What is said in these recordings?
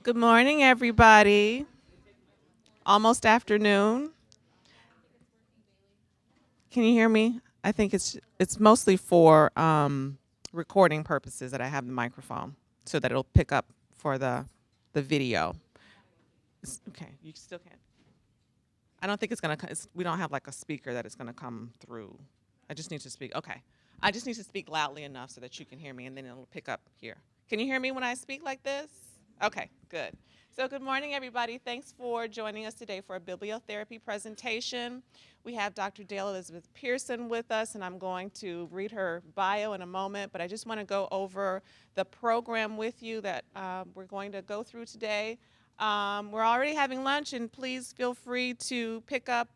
Good morning, everybody. Almost afternoon. Can you hear me? I think it's mostly for recording purposes that I have the microphone so that it'll pick up for the video. Okay, you still can't. I don't think it's gonna. We don't have like a speaker that it's gonna come through. I just need to speak. Okay, I just need to speak loudly enough so that you can hear me, and then it'll pick up here. Can you hear me when I speak like this? Okay, good. So good morning, everybody. Thanks for joining us today for a bibliotherapy presentation. We have Dr. Dale Elizabeth Pehrsson with us, and I'm going to read her bio in a moment, but I just want to go over the program with you that we're going to go through today. We're already having lunch, and please feel free to pick up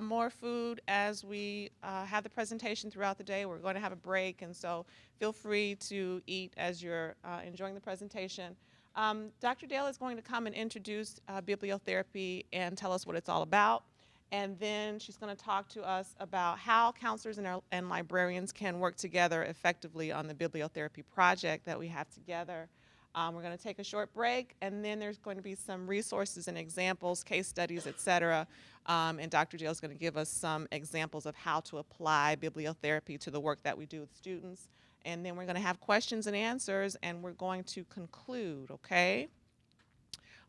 more food as we have the presentation throughout the day. We're going to have a break, and so feel free to eat as you're enjoying the presentation. Dr. Dale is going to come and introduce bibliotherapy and tell us what it's all about. And then she's going to talk to us about how counselors and librarians can work together effectively on the bibliotherapy project that we have together. We're going to take a short break, and then there's going to be some resources and examples, case studies, etc. And Dr. Dale is going to give us some examples of how to apply bibliotherapy to the work that we do with students. And then we're going to have questions and answers, and we're going to conclude, okay?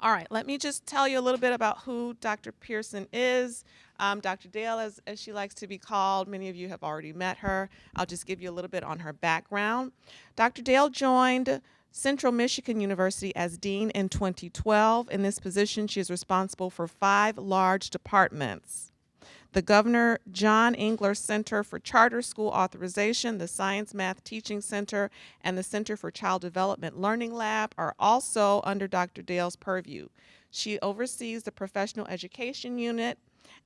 All right, let me just tell you a little bit about who Dr. Pehrsson is. Dr. Dale, as she likes to be called, many of you have already met her. I'll just give you a little bit on her background. Dr. Dale joined Central Michigan University as dean in 2012. In this position, she is responsible for 5 large departments: the Governor John Engler Center for Charter School Authorization, the Science Math Teaching Center, and the Center for Child Development Learning Lab are also under Dr. Dale's purview. She oversees the Professional Education Unit.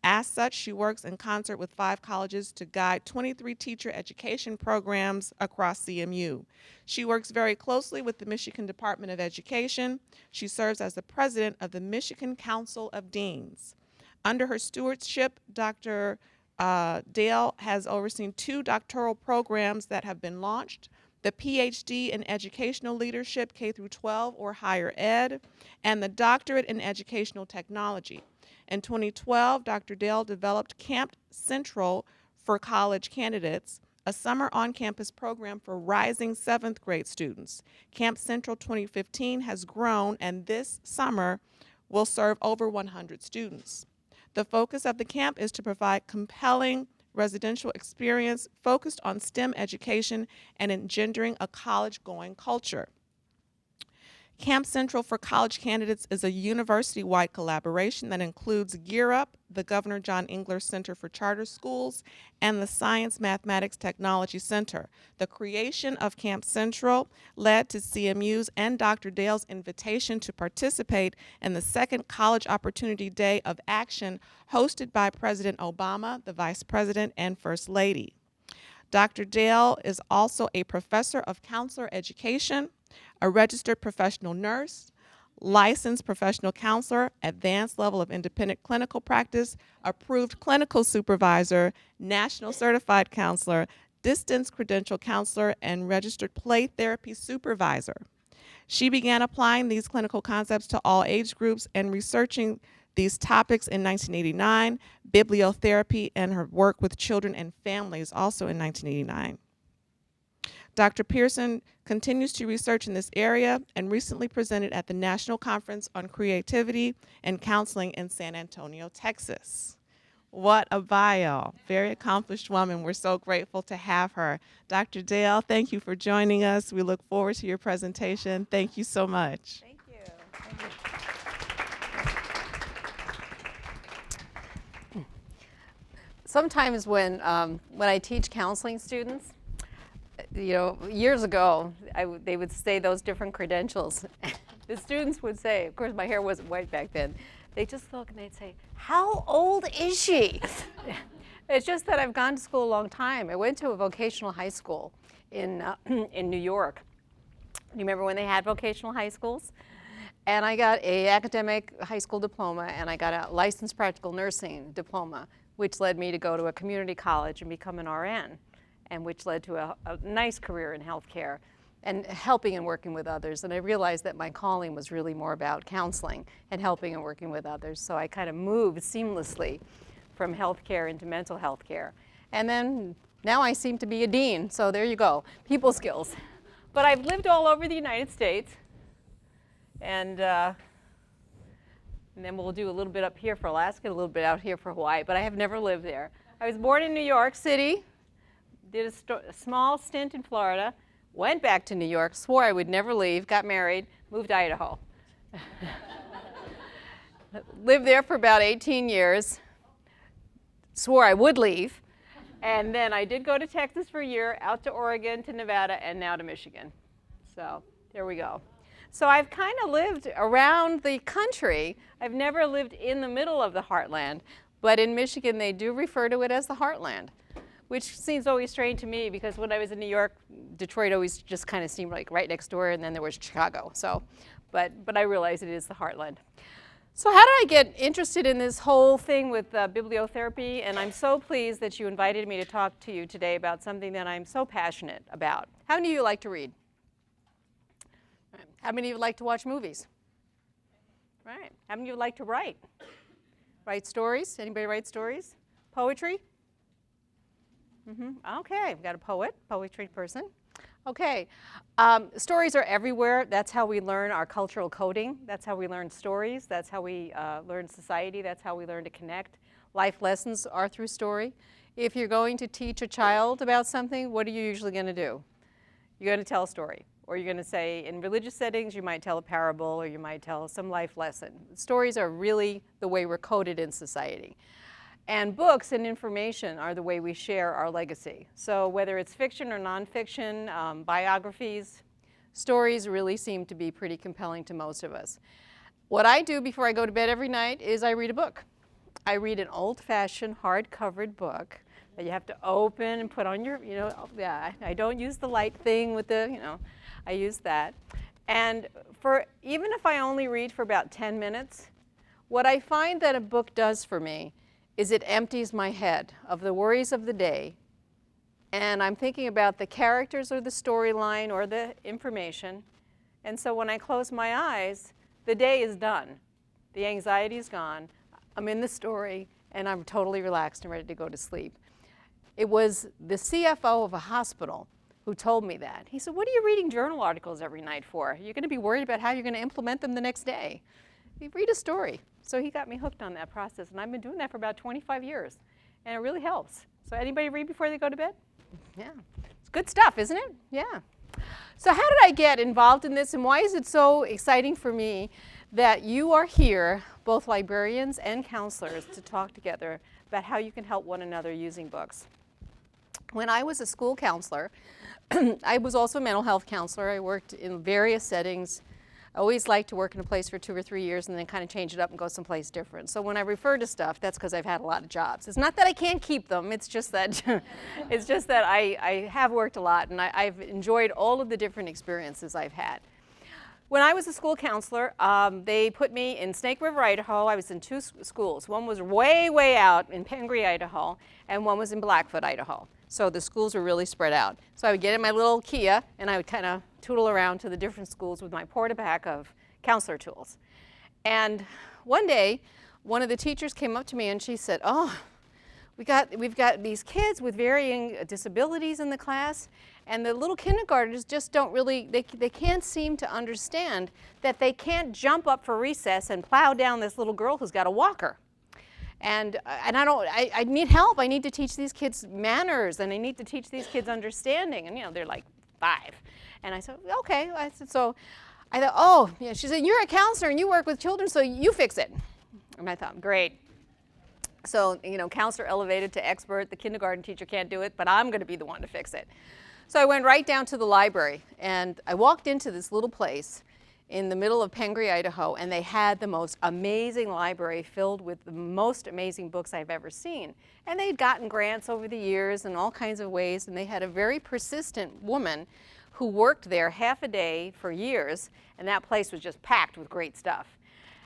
As such, she works in concert with 5 colleges to guide 23 teacher education programs across CMU. She works very closely with the Michigan Department of Education. She serves as the president of the Michigan Council of Deans. Under her stewardship, Dr. Dale has overseen 2 doctoral programs that have been launched: the PhD in Educational Leadership, K-12 or Higher Ed, and the Doctorate in Educational Technology. In 2012, Dr. Dale developed Camp Central for college candidates, a summer on-campus program for rising 7th grade students. Camp Central 2015 has grown, and this summer will serve over 100 students. The focus of the camp is to provide compelling residential experience focused on STEM education and engendering a college-going culture. Camp Central for College Candidates is a university-wide collaboration that includes Gear Up, the Governor John Engler Center for Charter Schools, and the Science Mathematics Technology Center. The creation of Camp Central led to CMU's and Dr. Dale's invitation to participate in the second College Opportunity Day of Action hosted by President Obama, the Vice President, and First Lady. Dr. Dale is also a professor of counselor education, a registered professional nurse, licensed professional counselor, advanced level of independent clinical practice, approved clinical supervisor, national certified counselor, distance credential counselor, and registered play therapy supervisor. She began applying these clinical concepts to all age groups and researching these topics in 1989, bibliotherapy, and her work with children and families also in 1989. Dr. Pehrsson continues to research in this area and recently presented at the National Conference on Creativity and Counseling in San Antonio, Texas. What a bio. Very accomplished woman. We're so grateful to have her. Dr. Dale, thank you for joining us. We look forward to your presentation. Thank you so much. Thank you. Thank you. Sometimes when I teach counseling students, years ago, they would say those different credentials. The students would say, of course my hair wasn't white back then, they just look and they'd say, "How old is she?" It's just that I've gone to school a long time. I went to a vocational high school in New York. You remember when they had vocational high schools? And I got an academic high school diploma, and I got a licensed practical nursing diploma, which led me to go to a community college and become an RN, and which led to a nice career in healthcare. and helping and working with others. And I realized that my calling was really more about counseling and helping and working with others. So I kind of moved seamlessly from healthcare into mental health care. And then now I seem to be a dean. So there you go, people skills. But I've lived all over the United States. And then we'll do a little bit up here for Alaska, a little bit out here for Hawaii. But I have never lived there. I was born in New York City, did a small stint in Florida, went back to New York, swore I would never leave, got married, moved to Idaho. Lived there for about 18 years, swore I would leave, and then I did go to Texas for a year, out to Oregon, to Nevada, and now to Michigan. So there we go. So I've kind of lived around the country. I've never lived in the middle of the heartland, but in Michigan they do refer to it as the heartland, which seems always strange to me because when I was in New York, Detroit always just kind of seemed like right next door, and then there was Chicago. So, but I realize it is the heartland. So how did I get interested in this whole thing with bibliotherapy? And I'm so pleased that you invited me to talk to you today about something that I'm so passionate about. How many of you like to read? How many of you like to watch movies? Right. How many of you like to write? Write stories? Anybody write stories? Poetry? Okay, we've got a poetry person. Okay, stories are everywhere. That's how we learn our cultural coding. That's how we learn stories. That's how we learn society. That's how we learn to connect. Life lessons are through story. If you're going to teach a child about something, what are you usually going to do? You're going to tell a story. Or you're going to say, in religious settings, you might tell a parable, or you might tell some life lesson. Stories are really the way we're coded in society. And books and information are the way we share our legacy. So whether it's fiction or nonfiction, biographies, stories really seem to be pretty compelling to most of us. What I do before I go to bed every night is I read a book. I read an old-fashioned hard-covered book that you have to open and put on your, yeah, I don't use the light thing with the, I use that. And even if I only read for about 10 minutes, what I find that a book does for me is it empties my head of the worries of the day, and I'm thinking about the characters or the storyline or the information. And so when I close my eyes, the day is done. The anxiety is gone. I'm in the story, and I'm totally relaxed and ready to go to sleep. It was the CFO of a hospital who told me that. He said, "What are you reading journal articles every night for? You're going to be worried about how you're going to implement them the next day. You read a story." So he got me hooked on that process, and I've been doing that for about 25 years, and it really helps. So anybody read before they go to bed? Yeah, it's good stuff, isn't it? Yeah. So how did I get involved in this, and why is it so exciting for me that you are here, both librarians and counselors, to talk together about how you can help one another using books? When I was a school counselor, I was also a mental health counselor. I worked in various settings. I always liked to work in a place for 2 or 3 years and then kind of change it up and go someplace different. So when I refer to stuff, that's because I've had a lot of jobs. It's not that I can't keep them. It's just that I have worked a lot, and I've enjoyed all of the different experiences I've had. When I was a school counselor, they put me in Snake River, Idaho. I was in 2 schools. One was way, way out in Pehrsson, Idaho, and one was in Blackfoot, Idaho. So the schools were really spread out. So I would get in my little Kia, and I would kind of tootle around to the different schools with my porta-pack of counselor tools. And one day, one of the teachers came up to me and she said, "Oh, we've got these kids with varying disabilities in the class, and the little kindergartners just don't really, they can't seem to understand that they can't jump up for recess and plow down this little girl who's got a walker. And I need help. I need to teach these kids manners, and I need to teach these kids understanding." And they're like 5. And I said, "Okay." I thought, "Oh, yeah." She said, "You're a counselor and you work with children, so you fix it." And I thought, great. So, counselor elevated to expert. The kindergarten teacher can't do it, but I'm going to be the one to fix it. So I went right down to the library, and I walked into this little place in the middle of Pehrsson, Idaho, and they had the most amazing library filled with the most amazing books I've ever seen. And they'd gotten grants over the years in all kinds of ways, and they had a very persistent woman who worked there half a day for years, and that place was just packed with great stuff.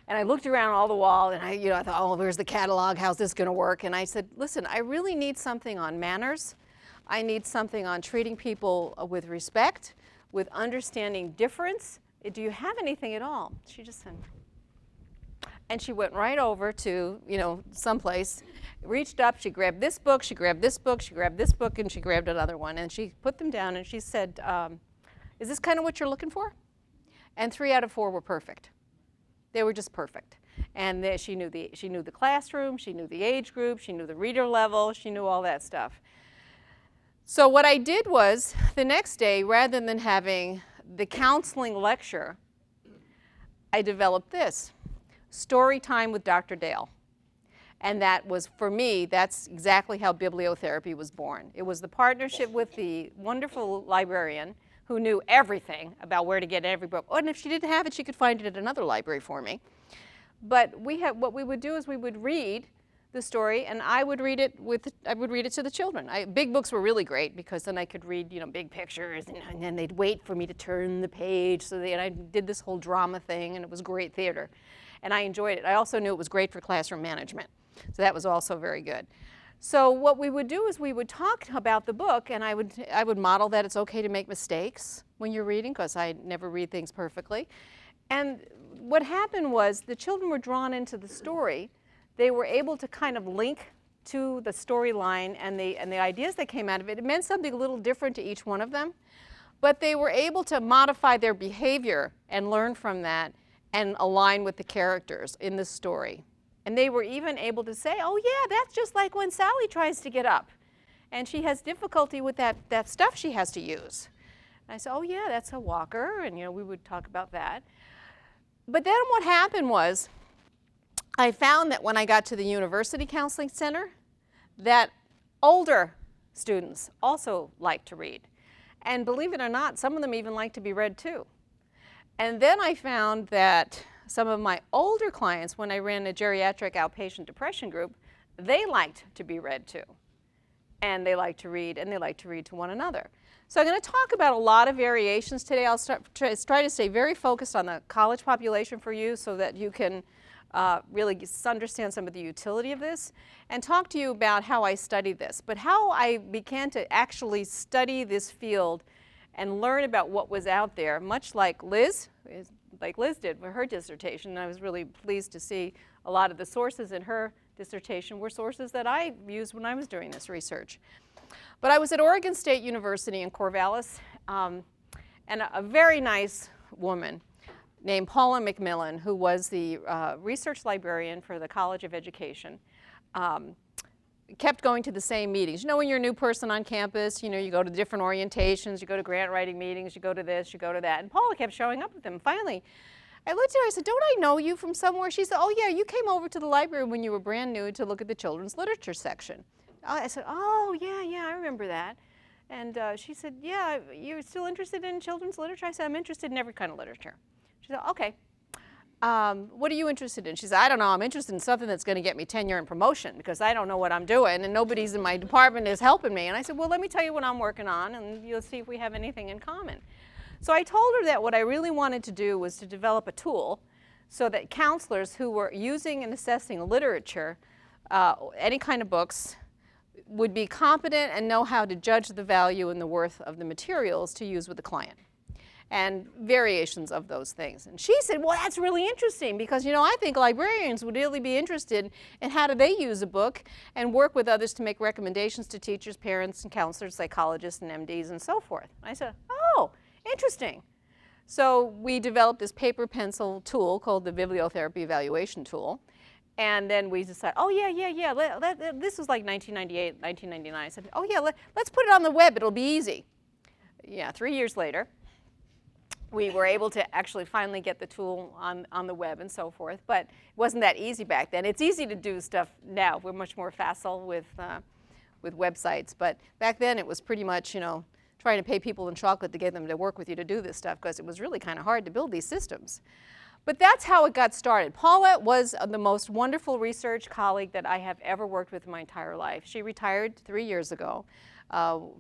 And I looked around all the wall, and I thought, "Oh, where's the catalog? How's this going to work?" And I said, "Listen, I really need something on manners. I need something on treating people with respect, with understanding difference. Do you have anything at all? She just said, and she went right over to, someplace, reached up, she grabbed this book, she grabbed this book, she grabbed this book, and she grabbed another one. And she put them down and she said, is this kind of what you're looking for? And 3 out of 4 were perfect. They were just perfect. And she knew the classroom, she knew the age group, she knew the reader level, she knew all that stuff. So what I did was, the next day, rather than having the counseling lecture, I developed this, story time with Dr. Dale. And that was, for me, that's exactly how bibliotherapy was born. It was the partnership with the wonderful librarian who knew everything about where to get every book. Oh, and if she didn't have it, she could find it at another library for me. But what we would do is we would read the story, and I would read it to the children. Big books were really great because then I could read, big pictures, and then they'd wait for me to turn the page. And I did this whole drama thing, and it was great theater, and I enjoyed it. I also knew it was great for classroom management, so that was also very good. So what we would do is we would talk about the book, and I would model that it's okay to make mistakes when you're reading, because I never read things perfectly. And what happened was the children were drawn into the story. They were able to kind of link to the storyline and the ideas that came out of it. It meant something a little different to each one of them, but they were able to modify their behavior and learn from that and align with the characters in the story. And they were even able to say, oh yeah, that's just like when Sally tries to get up and she has difficulty with that stuff she has to use. And I said, oh yeah, that's a walker, and we would talk about that. But then what happened was, I found that when I got to the University Counseling Center, that older students also like to read. And believe it or not, some of them even like to be read too. And then I found that some of my older clients, when I ran a geriatric outpatient depression group, they liked to be read too. And they like to read, and they like to read to one another. So I'm going to talk about a lot of variations today. I'll try to stay very focused on the college population for you so that you can really understand some of the utility of this, and talk to you about how I studied this, but how I began to actually study this field and learn about what was out there, much like Liz did for her dissertation. And I was really pleased to see a lot of the sources in her dissertation were sources that I used when I was doing this research. But I was at Oregon State University in Corvallis, and a very nice woman named Paula McMillan, who was the research librarian for the College of Education, kept going to the same meetings. When you're a new person on campus, you go to different orientations, you go to grant writing meetings, you go to this, you go to that. And Paula kept showing up with them. Finally, I looked at her, I said, don't I know you from somewhere? She said, oh yeah, you came over to the library when you were brand new to look at the children's literature section. I said, oh yeah, I remember that. And she said, yeah, you're still interested in children's literature? I said, I'm interested in every kind of literature. She said, okay. What are you interested in? She said, I don't know, I'm interested in something that's going to get me tenure and promotion, because I don't know what I'm doing and nobody's in my department is helping me. And I said, well, let me tell you what I'm working on, and you'll see if we have anything in common. So I told her that what I really wanted to do was to develop a tool so that counselors who were using and assessing literature, any kind of books, would be competent and know how to judge the value and the worth of the materials to use with the client, and variations of those things. And she said, well, that's really interesting, because I think librarians would really be interested in how do they use a book and work with others to make recommendations to teachers, parents, and counselors, psychologists, and MDs, and so forth. And I said, oh, interesting. So we developed this paper pencil tool called the Bibliotherapy Evaluation Tool. And then we decided, oh yeah, this was like 1998, 1999. I said, oh yeah, let's put it on the web, it'll be easy. Yeah, 3 years later, we were able to actually finally get the tool on the web and so forth, but it wasn't that easy back then. It's easy to do stuff now. We're much more facile with websites, but back then it was pretty much, trying to pay people in chocolate to get them to work with you to do this stuff, because it was really kind of hard to build these systems. But that's how it got started. Paula was the most wonderful research colleague that I have ever worked with in my entire life. She retired 3 years ago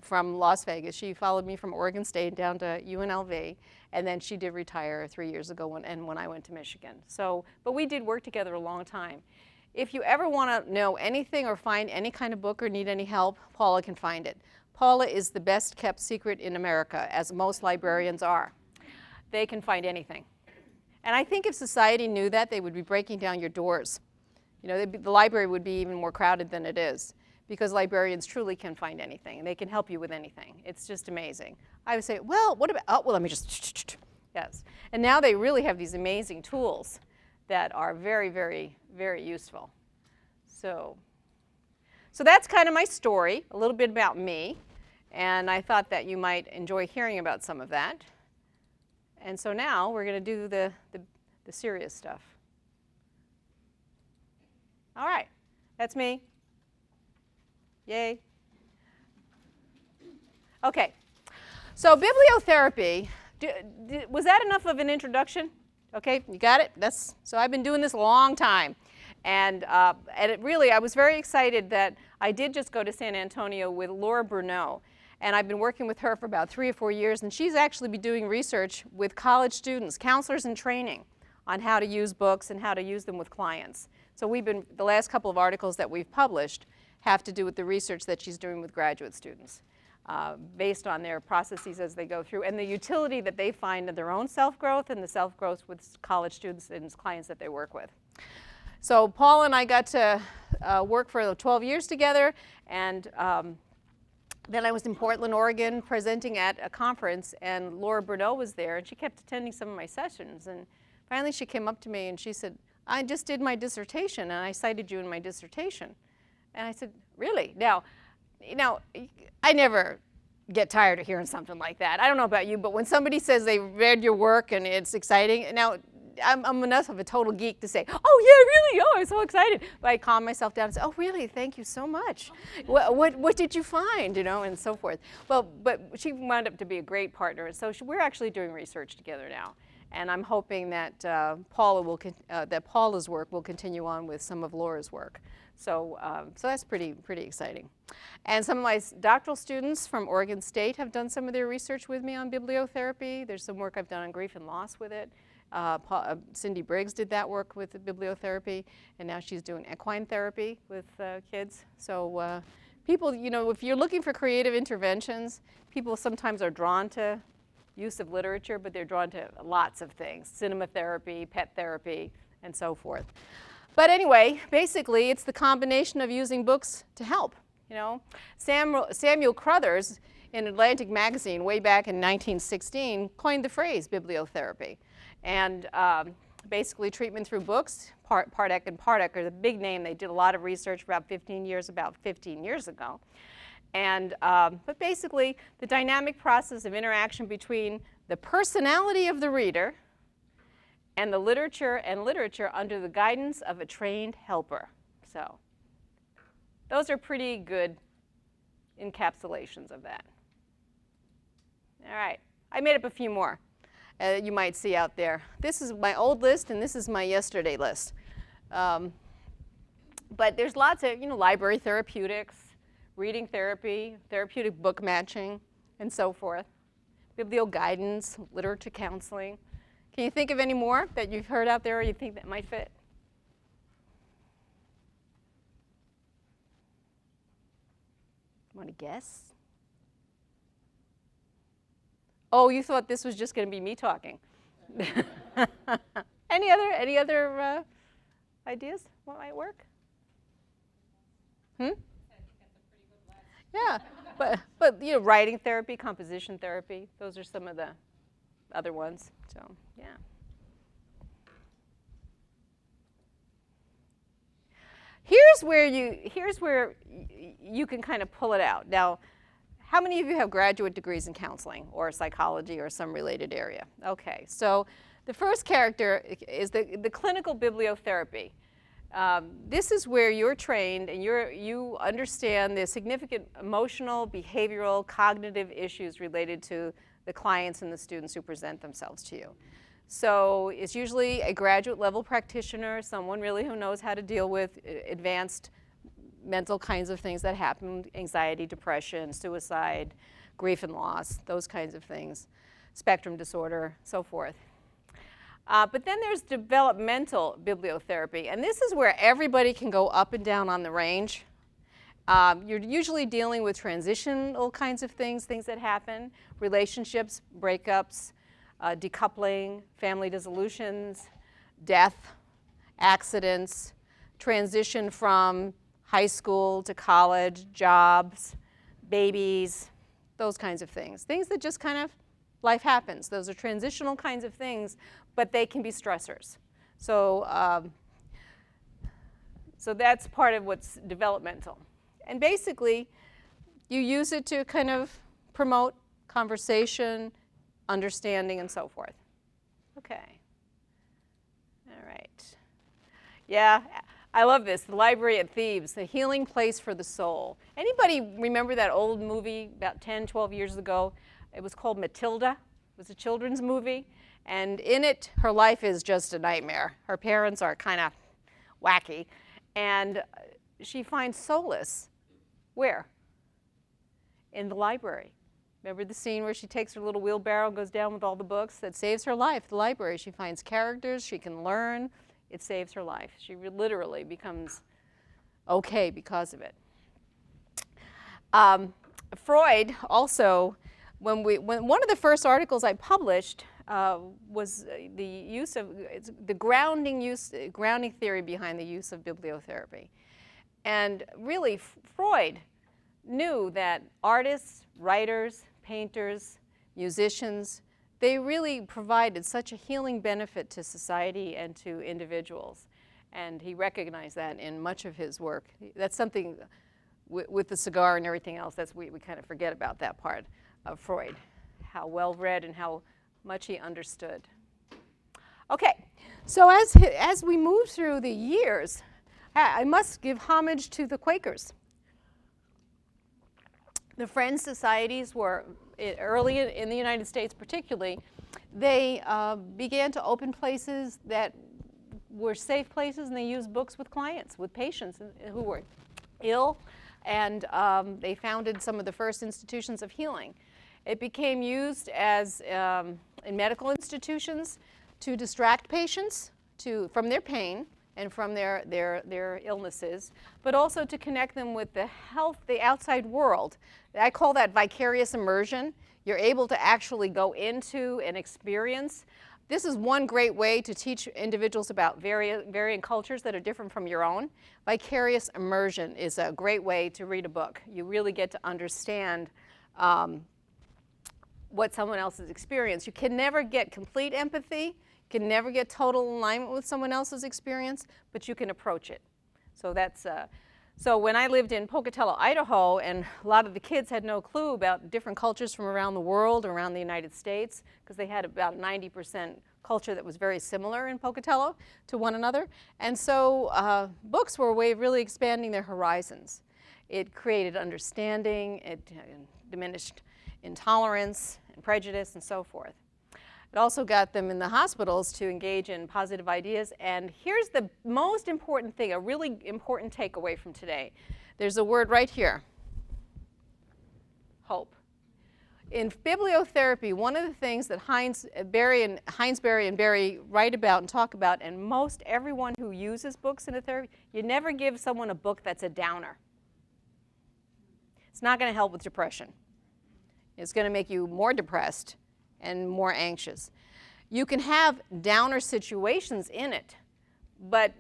from Las Vegas. She followed me from Oregon State down to UNLV, and then she did retire 3 years ago when I went to Michigan. But we did work together a long time. If you ever want to know anything or find any kind of book or need any help, Paula can find it. Paula is the best kept secret in America, as most librarians are. They can find anything. And I think if society knew that, they would be breaking down your doors. You know, the library would be even more crowded than it is, because librarians truly can find anything, and they can help you with anything. It's just amazing. I would say, well, what about, oh, well, let me just, yes. And now they really have these amazing tools that are very, very, very useful. So that's kind of my story, a little bit about me, and I thought that you might enjoy hearing about some of that. And so now we're going to do the serious stuff. All right, that's me. Yay. Okay, so bibliotherapy, was that enough of an introduction? Okay, you got it? So I've been doing this a long time. And it really, I was very excited that I did just go to San Antonio with Laura Bruneau. And I've been working with her for about 3 or 4 years. And she's actually been doing research with college students, counselors in training, on how to use books and how to use them with clients. So the last couple of articles that we've published have to do with the research that she's doing with graduate students, based on their processes as they go through, and the utility that they find in their own self-growth and the self-growth with college students and clients that they work with. So Paul and I got to work for 12 years together, and then I was in Portland, Oregon, presenting at a conference, and Laura Bruneau was there, and she kept attending some of my sessions. And finally she came up to me and she said, I just did my dissertation, and I cited you in my dissertation. And I said, really? Now, I never get tired of hearing something like that. I don't know about you, but when somebody says they read your work and it's exciting, now, I'm enough of a total geek to say, oh, yeah, really? Oh, I'm so excited. But I calm myself down and say, oh, really? Thank you so much. What did you find? And so forth. Well, but she wound up to be a great partner. And so we're actually doing research together now. And I'm hoping that Paula's work will continue on with some of Laura's work. So that's pretty exciting. And some of my doctoral students from Oregon State have done some of their research with me on bibliotherapy. There's some work I've done on grief and loss with it. Cindy Briggs did that work with the bibliotherapy, and now she's doing equine therapy with kids. So people, if you're looking for creative interventions, people sometimes are drawn to use of literature, but they're drawn to lots of things, cinema therapy, pet therapy, and so forth. But anyway, basically, it's the combination of using books to help. Samuel Crothers in Atlantic Magazine way back in 1916 coined the phrase bibliotherapy. And basically treatment through books, Pardek and Pardek are the big name. They did a lot of research about 15 years ago. And, but basically the dynamic process of interaction between the personality of the reader and the literature under the guidance of a trained helper. So those are pretty good encapsulations of that. All right, I made up a few more. You might see out there. This is my old list, and this is my yesterday list. But there's lots of, library therapeutics, reading therapy, therapeutic book matching, and so forth. Biblio-guidance, literature counseling. Can you think of any more that you've heard out there or you think that might fit? Want to guess? Oh, you thought this was just going to be me talking. Any other ideas? What might work? Yeah, but writing therapy, composition therapy, those are some of the other ones. So yeah. Here's where you can kind of pull it out. Now, how many of you have graduate degrees in counseling or psychology or some related area? Okay, so the first character is the clinical bibliotherapy. This is where you're trained and you understand the significant emotional, behavioral, cognitive issues related to the clients and the students who present themselves to you. So it's usually a graduate level practitioner, someone really who knows how to deal with advanced mental kinds of things that happen, anxiety, depression, suicide, grief and loss, those kinds of things, spectrum disorder, so forth. But then there's developmental bibliotherapy, and this is where everybody can go up and down on the range. You're usually dealing with transitional kinds of things that happen, relationships, breakups, decoupling, family dissolutions, death, accidents, transition from high school to college, jobs, babies, those kinds of things. Things that just kind of, life happens. Those are transitional kinds of things, but they can be stressors. So, so that's part of what's developmental. And basically, you use it to kind of promote conversation, understanding, and so forth. Okay. All right. Yeah, I love this. The Library at Thebes, the healing place for the soul. Anybody remember that old movie about 10, 12 years ago? It was called Matilda. It was a children's movie. And in it, her life is just a nightmare. Her parents are kind of wacky. And she finds solace. Where? In the library. Remember the scene where she takes her little wheelbarrow and goes down with all the books? That saves her life, the library. She finds characters, she can learn. It saves her life. She literally becomes okay because of it. Freud also, when one of the first articles I published was the use of, the grounding theory behind the use of bibliotherapy. And really, Freud knew that artists, writers, painters, musicians, they really provided such a healing benefit to society and to individuals. And he recognized that in much of his work. That's something with the cigar and everything else, we kind of forget about that part of Freud, how well read and how much he understood. Okay, so as we move through the years, I must give homage to the Quakers. The Friends Societies were, early in the United States particularly, they began to open places that were safe places, and they used books with clients, with patients who were ill, and they founded some of the first institutions of healing. It became used as, in medical institutions, to distract patients from their pain and from their illnesses, but also to connect them with the outside world. I call that vicarious immersion. You're able to actually go into and experience. This is one great way to teach individuals about varying cultures that are different from your own. Vicarious immersion is a great way to read a book. You really get to understand what someone else's experience. You can never get complete empathy. You can never get total alignment with someone else's experience, but you can approach it. So that's, so when I lived in Pocatello, Idaho, and a lot of the kids had no clue about different cultures from around the world, around the United States, because they had about 90% culture that was very similar in Pocatello to one another. And so books were a way of really expanding their horizons. It created understanding, it diminished intolerance and prejudice and so forth. It also got them in the hospitals to engage in positive ideas. And here's the most important thing, a really important takeaway from today. There's a word right here, hope. In bibliotherapy, one of the things that Heinsberry and Berry write about and talk about, and most everyone who uses books in a therapy, you never give someone a book that's a downer. It's not going to help with depression. It's going to make you more depressed and more anxious. You can have downer situations in it, but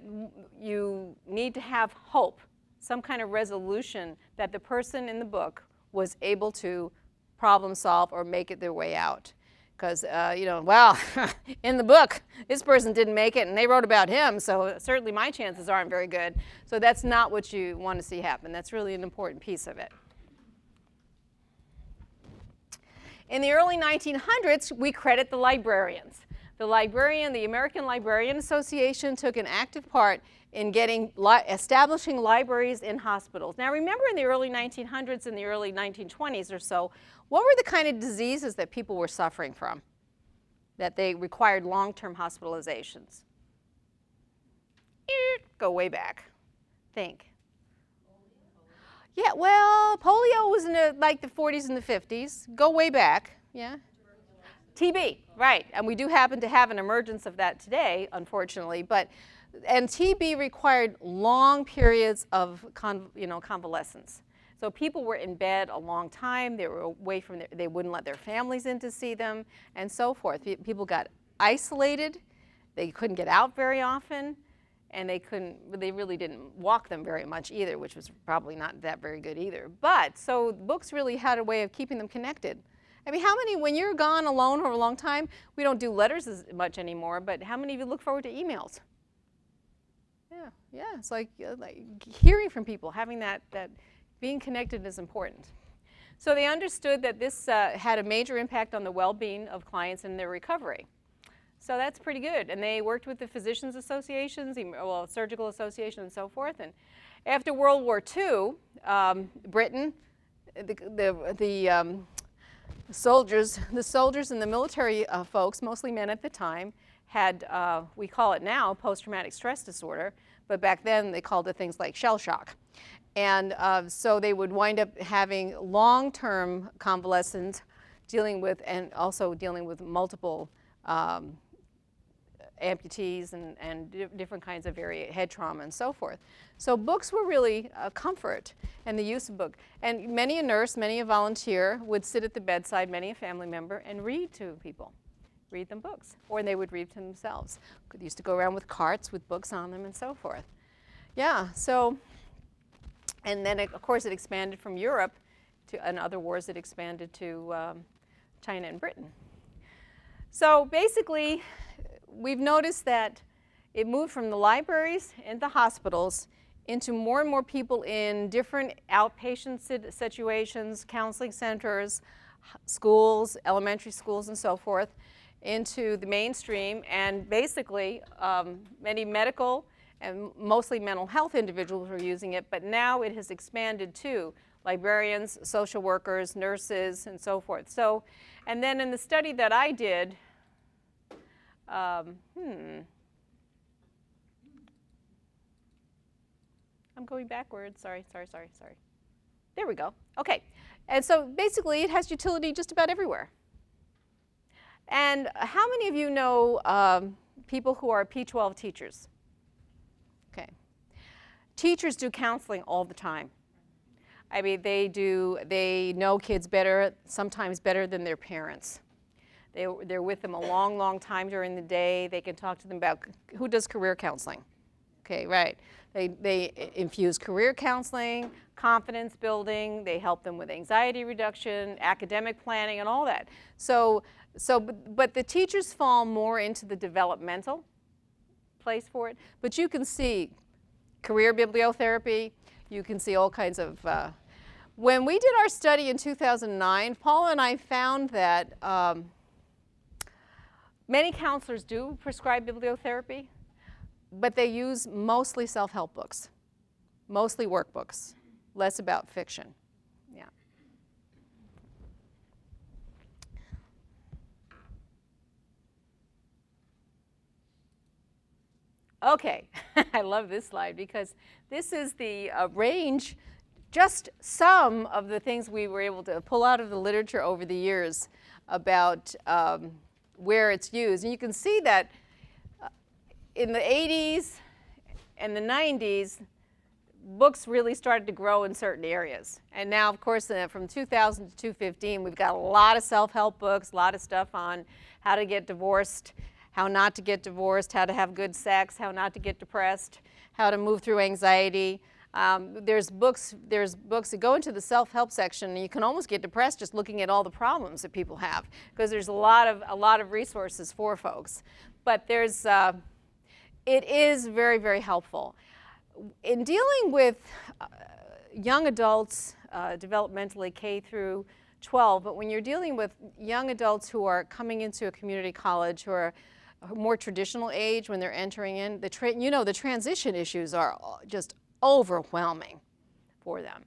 you need to have hope, some kind of resolution that the person in the book was able to problem solve or make it their way out. Because, you know, well, in the book, this person didn't make it and they wrote about him, so certainly my chances aren't very good. So that's not what you want to see happen. That's really an important piece of it. In the early 1900s, we credit the librarians. The American Librarian Association took an active part in establishing libraries in hospitals. Now remember, in the early 1900s and the early 1920s or so, what were the kind of diseases that people were suffering from, that they required long-term hospitalizations? Go way back. Think. Yeah, well, polio was in like the 40s and the 50s. Go way back, yeah. TB, right, and we do happen to have an emergence of that today, unfortunately, but And TB required long periods of convalescence. So people were in bed a long time. They were away from they wouldn't let their families in to see them, and so forth. People got isolated. They couldn't get out very often, and they really didn't walk them very much either, which was probably not that very good either. But so books really had a way of keeping them connected. I mean, how many, when you're gone alone for a long time, we don't do letters as much anymore, but how many of you look forward to emails? Yeah, it's like hearing from people, having that being connected is important. So they understood that this had a major impact on the well-being of clients and their recovery. So that's pretty good. And they worked with the physicians associations, well, surgical association and so forth. And after World War II, Britain, the soldiers and the military folks, mostly men at the time, had, we call it now, post-traumatic stress disorder, but back then they called it things like shell shock. And so they would wind up having long-term convalescence, and also dealing with multiple amputees and different kinds of head trauma and so forth. So books were really a comfort, and the use of book. And many a nurse, many a volunteer would sit at the bedside, many a family member, and read to people, read them books, or they would read to themselves. They used to go around with carts with books on them and so forth. Yeah, so, and then of course it expanded from Europe to, in other wars it expanded to China and Britain. So basically, we've noticed that it moved from the libraries and the hospitals into more and more people in different outpatient situations, counseling centers, schools, elementary schools, and so forth, into the mainstream. And basically, many medical and mostly mental health individuals were using it, but now it has expanded to librarians, social workers, nurses, and so forth. So, and then in the study that I did, I'm going backwards. Sorry. There we go. Okay. And so basically it has utility just about everywhere. And how many of you know people who are P12 teachers? Okay. Teachers do counseling all the time. I mean, they know kids better, sometimes better than their parents. They're with them a long, long time during the day. They can talk to them about, who does career counseling? Okay, right. They infuse career counseling, confidence building. They help them with anxiety reduction, academic planning, and all that. But the teachers fall more into the developmental place for it. But you can see career bibliotherapy. You can see all kinds of, when we did our study in 2009, Paula and I found that many counselors do prescribe bibliotherapy, but they use mostly self-help books, mostly workbooks, less about fiction. Yeah. Okay, I love this slide because this is the range, just some of the things we were able to pull out of the literature over the years about where it's used. And you can see that in the 80s and the 90s, books really started to grow in certain areas. And now, of course, from 2000 to 2015, we've got a lot of self-help books, a lot of stuff on how to get divorced, how not to get divorced, how to have good sex, how not to get depressed, how to move through anxiety. There's books that go into the self-help section, and you can almost get depressed just looking at all the problems that people have, because there's a lot of resources for folks. But it is very, very helpful. In dealing with young adults, developmentally K through 12, but when you're dealing with young adults who are coming into a community college, who are more traditional age when they're entering in, the transition issues are just overwhelming for them.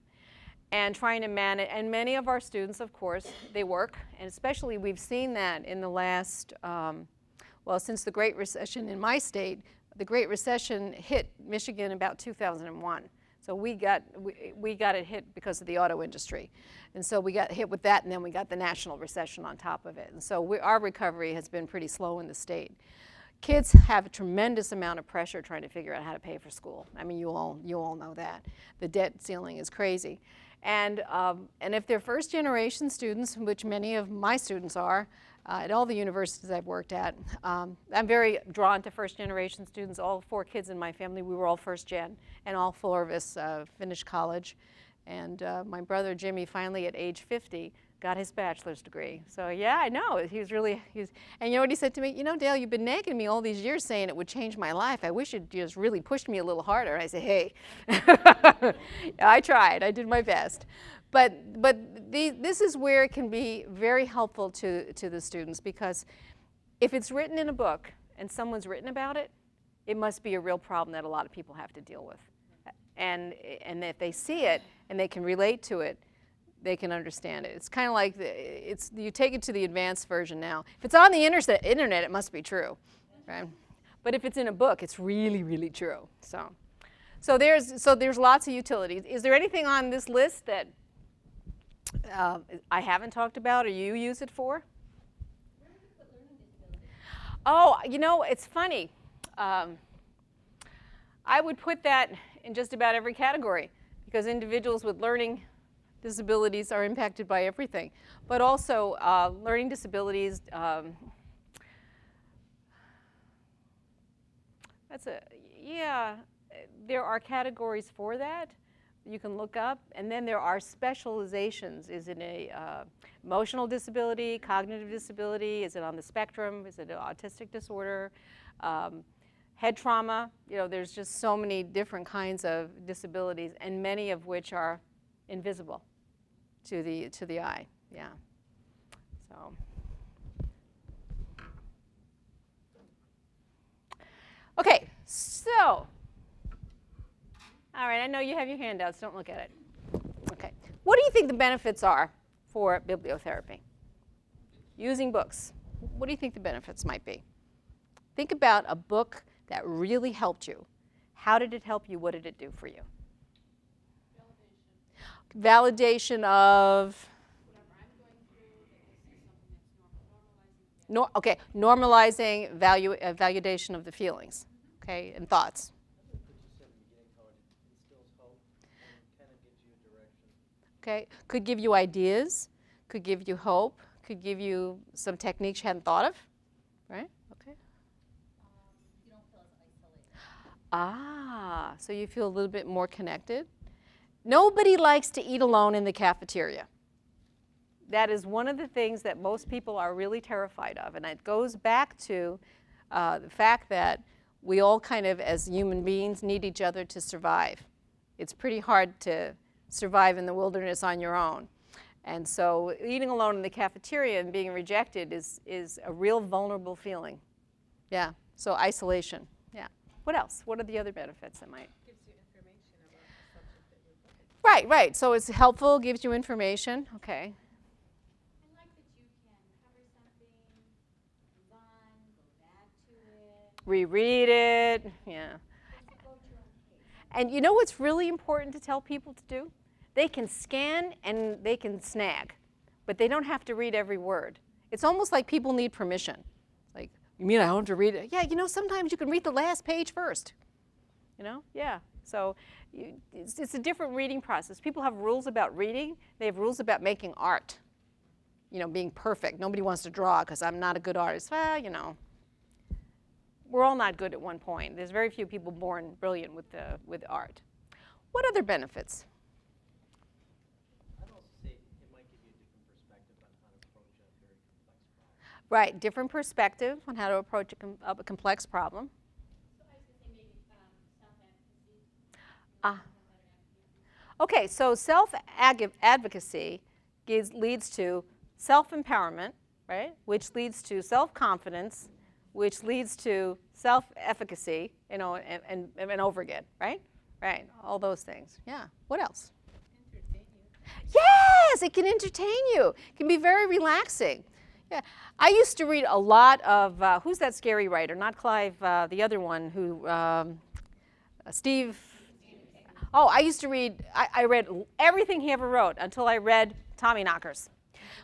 And trying to manage, and many of our students, of course, they work, and especially we've seen that in the last, well, since the Great Recession in my state. The Great Recession hit Michigan about 2001. So we got it hit because of the auto industry. And so we got hit with that, and then we got the national recession on top of it. And so our recovery has been pretty slow in the state. Kids have a tremendous amount of pressure trying to figure out how to pay for school. I mean, you all know that. The debt ceiling is crazy. And if they're first generation students, which many of my students are, at all the universities I've worked at, I'm very drawn to first generation students. All 4 kids in my family, we were all first gen, and all 4 of us finished college. And my brother Jimmy finally at age 50 got his bachelor's degree. So yeah, I know, and you know what he said to me? You know, Dale, you've been nagging me all these years saying it would change my life. I wish you'd just really pushed me a little harder. And I said, hey, I tried, I did my best. But this is where it can be very helpful to the students, because if it's written in a book and someone's written about it, it must be a real problem that a lot of people have to deal with. And if they see it and they can relate to it, they can understand it. It's kind of like you take it to the advanced version now. If it's on the internet, it must be true, right? But if it's in a book, it's really, really true. So there's lots of utilities. Is there anything on this list that I haven't talked about or you use it for? Oh, you know, it's funny. I would put that in just about every category, because individuals with learning disabilities are impacted by everything. But also learning disabilities, there are categories for that you can look up. And then there are specializations. Is it a emotional disability, cognitive disability? Is it on the spectrum? Is it an autistic disorder? Head trauma? You know, there's just so many different kinds of disabilities, and many of which are invisible to the eye. Yeah. So. Okay, so, all right, I know you have your handouts, don't look at it. Okay, what do you think the benefits are for bibliotherapy? Using books, what do you think the benefits might be? Think about a book that really helped you. How did it help you? What did it do for you? Validation of? Normalizing validation of the feelings, okay, and thoughts. Okay, could give you ideas, could give you hope, could give you some techniques you hadn't thought of, right? Okay. You don't feel as isolated. So you feel a little bit more connected. Nobody likes to eat alone in the cafeteria. That is one of the things that most people are really terrified of, and it goes back to the fact that we all kind of, as human beings, need each other to survive. It's pretty hard to survive in the wilderness on your own. And so eating alone in the cafeteria and being rejected is a real vulnerable feeling. Yeah, so isolation, yeah. What else? What are the other benefits that might? Gives you information about the subject that you're looking at. Right, so it's helpful, gives you information, okay. I like that you can cover something, move on, go back to it, Reread it, yeah. just go to your own pace. And you know what's really important to tell people to do? They can scan and they can snag, but they don't have to read every word. It's almost like people need permission. Like, you mean I don't have to read it? Yeah, you know, sometimes you can read the last page first. You know, yeah. So it's a different reading process. People have rules about reading. They have rules about making art. You know, being perfect. Nobody wants to draw because I'm not a good artist. Well, you know, we're all not good at one point. There's very few people born brilliant with art. What other benefits? I'd also say it might give you a different perspective on how to approach a very complex problem. Right, different perspective on how to approach a complex problem. So I was going to say maybe self-advocacy. Okay, so self-advocacy leads to self-empowerment, right? Which leads to self-confidence, which leads to self-efficacy, you know, and over again, right? Right, all those things. Yeah, what else? Entertain you. Yes, it can entertain you. It can be very relaxing. Yeah, I used to read a lot of, who's that scary writer? Not Clive, the other one who, Steve. Oh, I used to read, I read everything he ever wrote until I read Tommyknockers.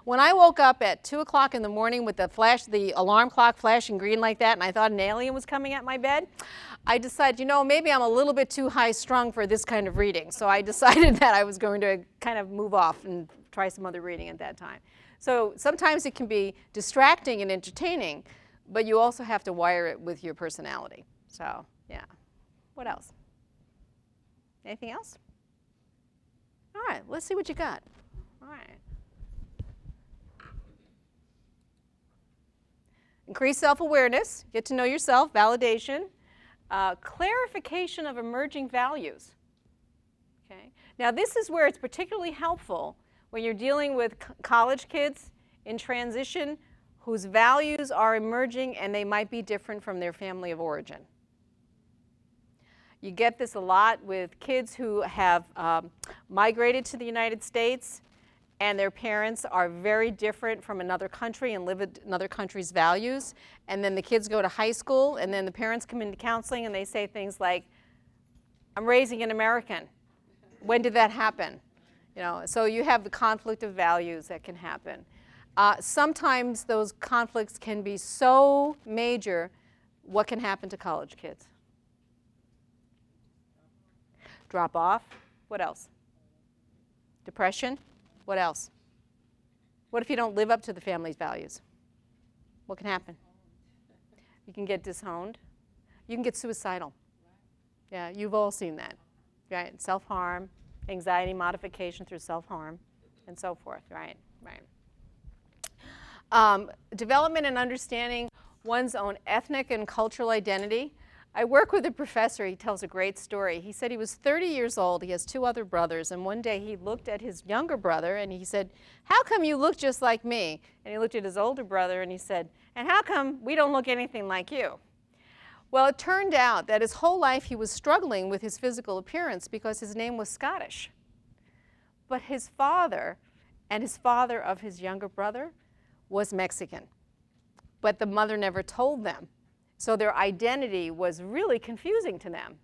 When I woke up at 2 o'clock in the morning with the alarm clock flashing green like that, and I thought an alien was coming at my bed, I decided, you know, maybe I'm a little bit too high strung for this kind of reading. So I decided that I was going to kind of move off and try some other reading at that time. So sometimes it can be distracting and entertaining, but you also have to wire it with your personality. So, yeah. What else? Anything else? All right, let's see what you got. All right. Increase self-awareness, get to know yourself, validation, clarification of emerging values. Okay? Now this is where it's particularly helpful when you're dealing with college kids in transition whose values are emerging and they might be different from their family of origin. You get this a lot with kids who have migrated to the United States and their parents are very different from another country and live another country's values. And then the kids go to high school and then the parents come into counseling and they say things like, I'm raising an American. When did that happen? You know, so you have the conflict of values that can happen. Sometimes those conflicts can be so major, what can happen to college kids? Drop off. What else? Depression. What else? What if you don't live up to the family's values? What can happen? You can get disowned. You can get suicidal. Yeah, you've all seen that, right? Self-harm, anxiety modification through self-harm, and so forth, right? Right. Development and understanding one's own ethnic and cultural identity. I work with a professor, he tells a great story. He said he was 30 years old, he has 2 other brothers, and one day he looked at his younger brother and he said, how come you look just like me? And he looked at his older brother and he said, and how come we don't look anything like you? Well, it turned out that his whole life he was struggling with his physical appearance because his name was Scottish. But his father and his father of his younger brother was Mexican. But the mother never told them. So their identity was really confusing to them.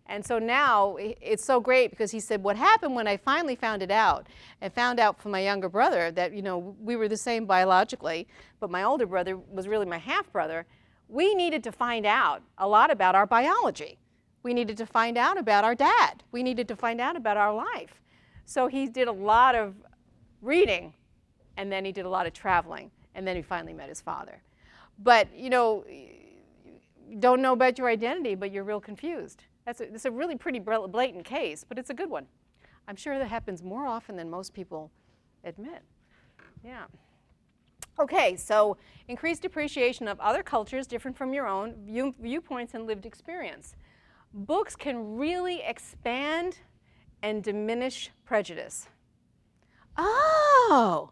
And so now it's so great because he said, what happened when I finally found it out and found out from my younger brother that, you know, we were the same biologically, but my older brother was really my half-brother, we needed to find out a lot about our biology. We needed to find out about our dad. We needed to find out about our life. So he did a lot of reading, and then he did a lot of traveling, and then he finally met his father. But, you know, you don't know about your identity, but you're real confused. It's a really pretty blatant case, but it's a good one. I'm sure that happens more often than most people admit. Yeah. Okay, so increased appreciation of other cultures different from your own, viewpoints and lived experience. Books can really expand and diminish prejudice. Oh,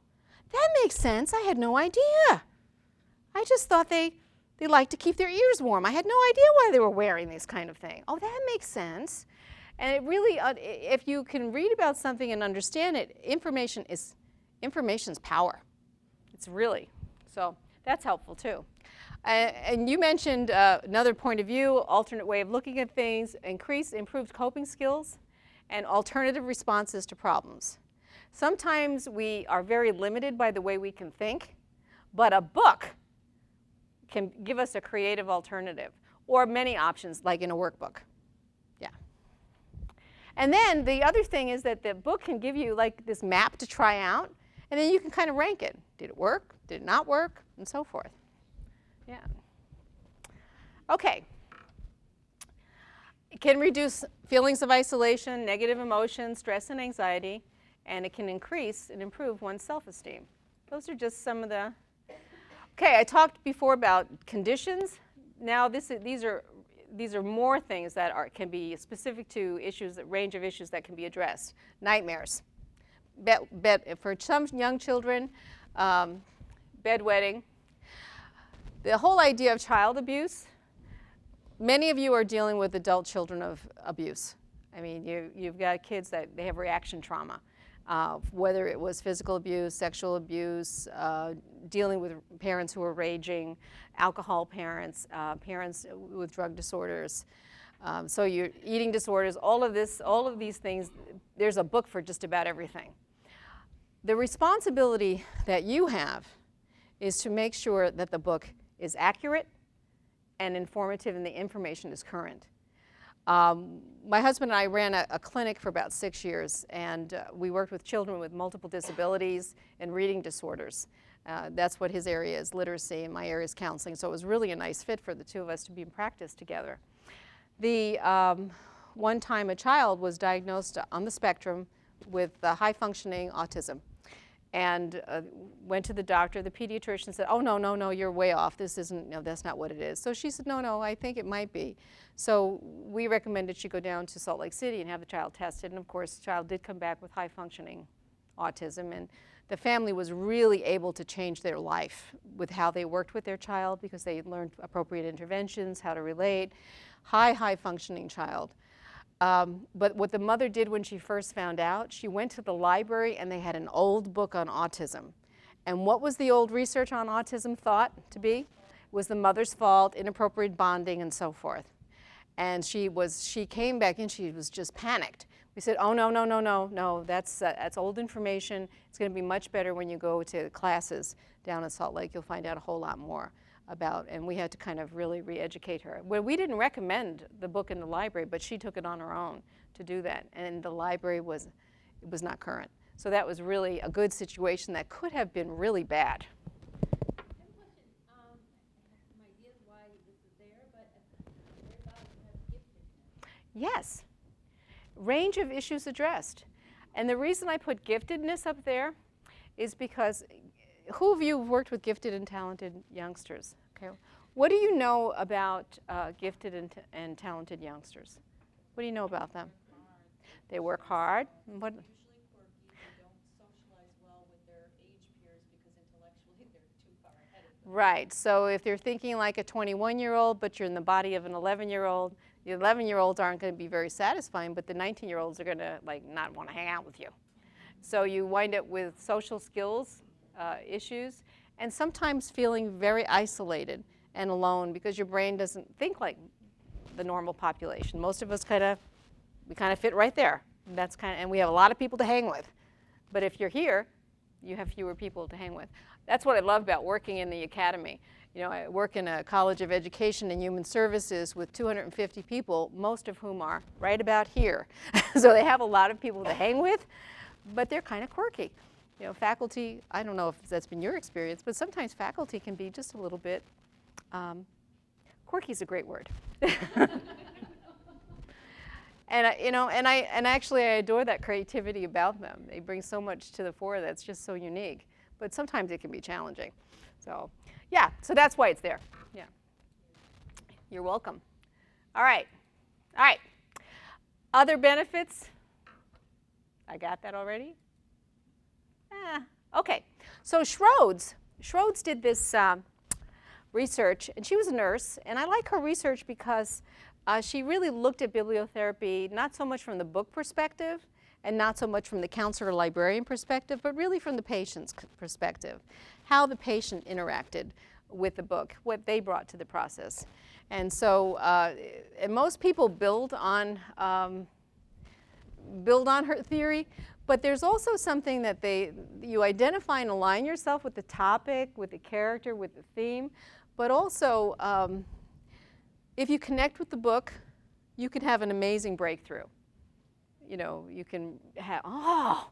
that makes sense. I had no idea. I just thought they like to keep their ears warm. I had no idea why they were wearing this kind of thing. Oh, that makes sense. And it really, if you can read about something and understand it, information's power. It's really, so that's helpful too. And you mentioned another point of view, alternate way of looking at things, improved coping skills, and alternative responses to problems. Sometimes we are very limited by the way we can think, but a book can give us a creative alternative, or many options, like in a workbook. Yeah. And then the other thing is that the book can give you like this map to try out, and then you can kind of rank it. Did it work? Did it not work? And so forth. Yeah. Okay. It can reduce feelings of isolation, negative emotions, stress and anxiety, and it can increase and improve one's self-esteem. Those are just some of the. Okay, I talked before about conditions. Now these are more things that can be specific to issues, a range of issues that can be addressed. Nightmares. For some young children, bedwetting. The whole idea of child abuse, many of you are dealing with adult children of abuse. I mean, you've got kids that they have reaction trauma. Whether it was physical abuse, sexual abuse, dealing with parents who are raging, alcohol parents, parents with drug disorders. So you're eating disorders, all of these things, there's a book for just about everything. The responsibility that you have is to make sure that the book is accurate and informative and the information is current. My husband and I ran a clinic for about 6 years, and we worked with children with multiple disabilities and reading disorders. That's what his area is, literacy, and my area is counseling. So it was really a nice fit for the two of us to be in practice together. One time a child was diagnosed on the spectrum with high-functioning autism, and went to the doctor. The pediatrician said, "Oh, no, no, no, you're way off. This isn't, no, that's not what it is." So she said, "No, no, I think it might be." So we recommended she go down to Salt Lake City and have the child tested. And of course, the child did come back with high-functioning autism. And the family was really able to change their life with how they worked with their child, because they learned appropriate interventions, how to relate. High-functioning child. But what the mother did when she first found out, she went to the library and they had an old book on autism. And what was the old research on autism thought to be? It was the mother's fault, inappropriate bonding, and so forth. And she came back and she was just panicked. We said, "Oh, no, no, no, no, no, that's old information. It's going to be much better when you go to classes down in Salt Lake. You'll find out a whole lot more about," and we had to kind of really re-educate her. Well, we didn't recommend the book in the library, but she took it on her own to do that, and the library was not current. So that was really a good situation that could have been really bad. I have a question. I have some ideas why this is there, but what about you have giftedness? Yes, range of issues addressed. And the reason I put giftedness up there is because who of you have worked with gifted and talented youngsters? Okay. What do you know about gifted and talented youngsters? What do you know about them? They work hard. What? Usually quirky. They don't socialize well with their age peers because intellectually they're too far ahead of them. Right. So if they're thinking like a 21-year-old, but you're in the body of an 11-year-old, the 11-year-olds aren't going to be very satisfying, but the 19-year-olds are going to not want to hang out with you. So you wind up with social skills issues, and sometimes feeling very isolated and alone because your brain doesn't think like the normal population. Most of us we kind of fit right there. And we have a lot of people to hang with. But if you're here, you have fewer people to hang with. That's what I love about working in the academy. You know, I work in a college of education and human services with 250 people, most of whom are right about here. So they have a lot of people to hang with, but they're kind of quirky. You know, faculty, I don't know if that's been your experience, but sometimes faculty can be just a little bit, quirky is a great word. And actually I adore that creativity about them. They bring so much to the fore that's just so unique. But sometimes it can be challenging. So yeah, so that's why it's there. Yeah. You're welcome. All right. All right. Other benefits? I got that already? Okay. So Schroeds did this research, and she was a nurse, and I like her research because she really looked at bibliotherapy not so much from the book perspective and not so much from the counselor or librarian perspective, but really from the patient's perspective, how the patient interacted with the book, what they brought to the process. And so and most people build on her theory, but there's also something that you identify and align yourself with the topic, with the character, with the theme, but also if you connect with the book, you can have an amazing breakthrough. You know, you can have, oh,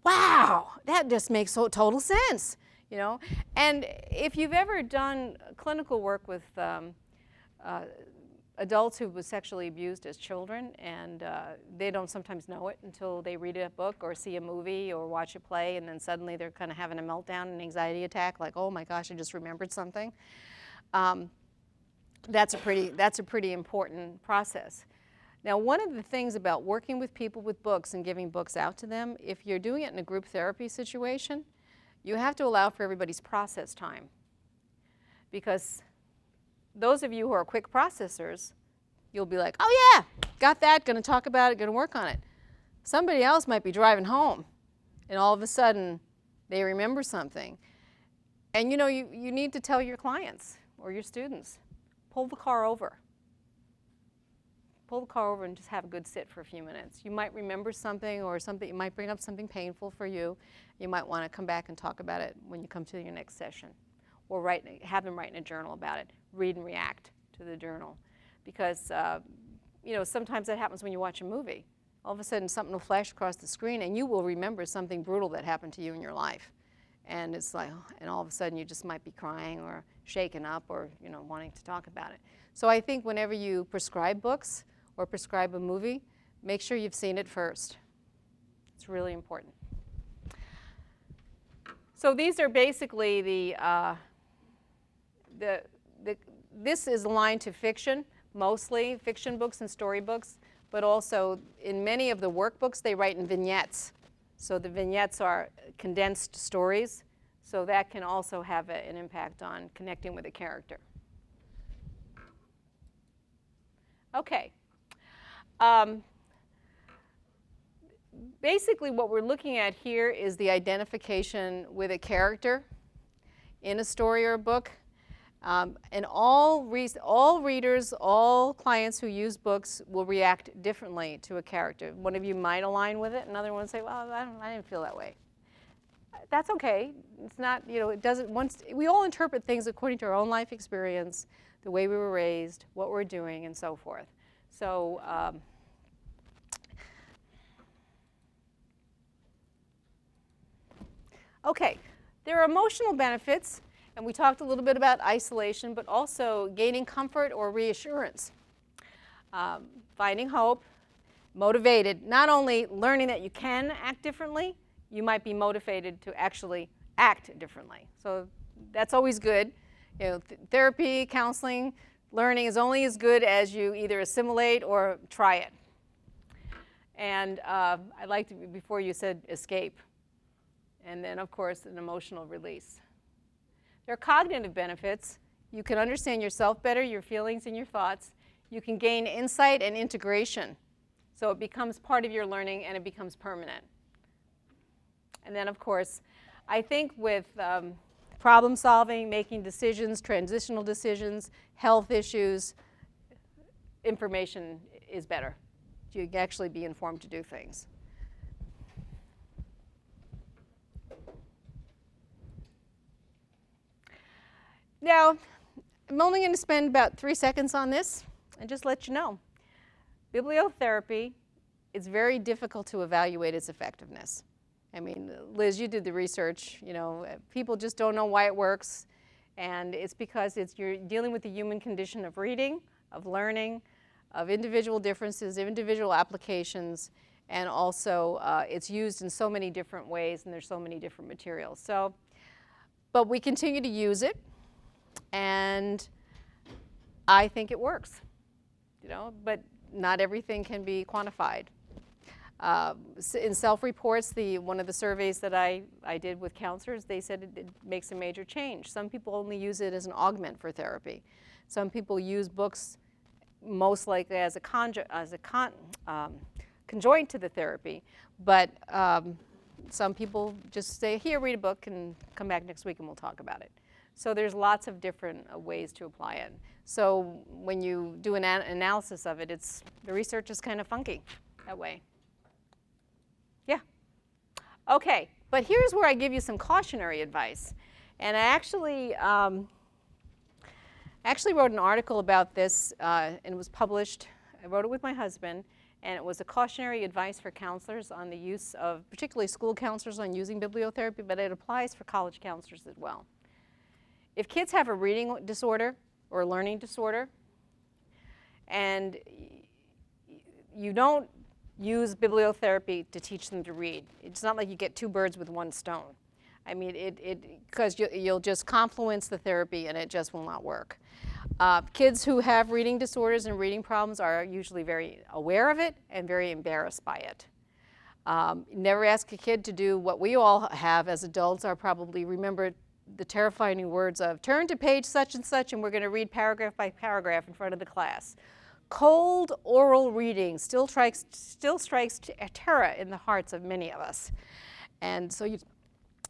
wow, that just makes total sense, you know. And if you've ever done clinical work with adults who were sexually abused as children, and they don't sometimes know it until they read a book or see a movie or watch a play, and then suddenly they're kind of having a meltdown, an anxiety attack, like, oh my gosh, I just remembered something. That's a pretty important process. Now, one of the things about working with people with books and giving books out to them, if you're doing it in a group therapy situation, you have to allow for everybody's process time. Because those of you who are quick processors, you'll be like, oh yeah, got that, gonna talk about it, gonna work on it. Somebody else might be driving home, and all of a sudden, they remember something. And you know, you need to tell your clients or your students, pull the car over. pull the car over and just have a good sit for a few minutes. You might remember something, or something, it might bring up something painful for you. You might want to come back and talk about it when you come to your next session. Or have them write in a journal about it. Read and react to the journal. Because you know, sometimes that happens when you watch a movie. All of a sudden something will flash across the screen and you will remember something brutal that happened to you in your life. And it's like, and all of a sudden you just might be crying or shaken up or, you know, wanting to talk about it. So I think whenever you prescribe books or prescribe a movie, make sure you've seen it first. It's really important. So these are basically this is aligned to fiction, mostly fiction books and storybooks, but also in many of the workbooks they write in vignettes. So the vignettes are condensed stories, so that can also have an impact on connecting with a character. Okay. Basically what we're looking at here is the identification with a character in a story or a book. And all readers, all clients who use books will react differently to a character. One of you might align with it, another one will say, well, I didn't feel that way. That's okay. It's not, you know, it doesn't, we all interpret things according to our own life experience, the way we were raised, what we're doing, and so forth. So, okay, there are emotional benefits. And we talked a little bit about isolation, but also gaining comfort or reassurance. Finding hope, motivated, not only learning that you can act differently, you might be motivated to actually act differently. So that's always good. You know, therapy, counseling, learning is only as good as you either assimilate or try it. And I liked it before you said escape. And then, of course, an emotional release. There are cognitive benefits. You can understand yourself better, your feelings and your thoughts. You can gain insight and integration. So it becomes part of your learning and it becomes permanent. And then, of course, I think with problem solving, making decisions, transitional decisions, health issues, information is better. You can actually be informed to do things. Now, I'm only going to spend about 3 seconds on this and just let you know. Bibliotherapy is very difficult to evaluate its effectiveness. I mean, Liz, you did the research. You know, people just don't know why it works. And it's because you're dealing with the human condition of reading, of learning, of individual differences, individual applications, and also it's used in so many different ways and there's so many different materials. So, but we continue to use it. And I think it works, you know, but not everything can be quantified. In self-reports, one of the surveys that I did with counselors, they said it makes a major change. Some people only use it as an augment for therapy. Some people use books most likely as a conjoint to the therapy, but some people just say, here, read a book and come back next week and we'll talk about it. So there's lots of different ways to apply it. So when you do an analysis of it, the research is kind of funky that way. Yeah. Okay, but here's where I give you some cautionary advice. And I actually wrote an article about this, and it was published. I wrote it with my husband, and it was a cautionary advice for counselors on the use of, particularly school counselors, on using bibliotherapy, but it applies for college counselors as well. If kids have a reading disorder or a learning disorder, and you don't use bibliotherapy to teach them to read, it's not like you get 2 birds with 1 stone. I mean, because you'll just confluence the therapy and it just will not work. Kids who have reading disorders and reading problems are usually very aware of it and very embarrassed by it. Never ask a kid to do what we all have as adults, are probably remember the terrifying words of, turn to page such and such and we're going to read paragraph by paragraph in front of the class. Cold oral reading still strikes terror in the hearts of many of us. And so you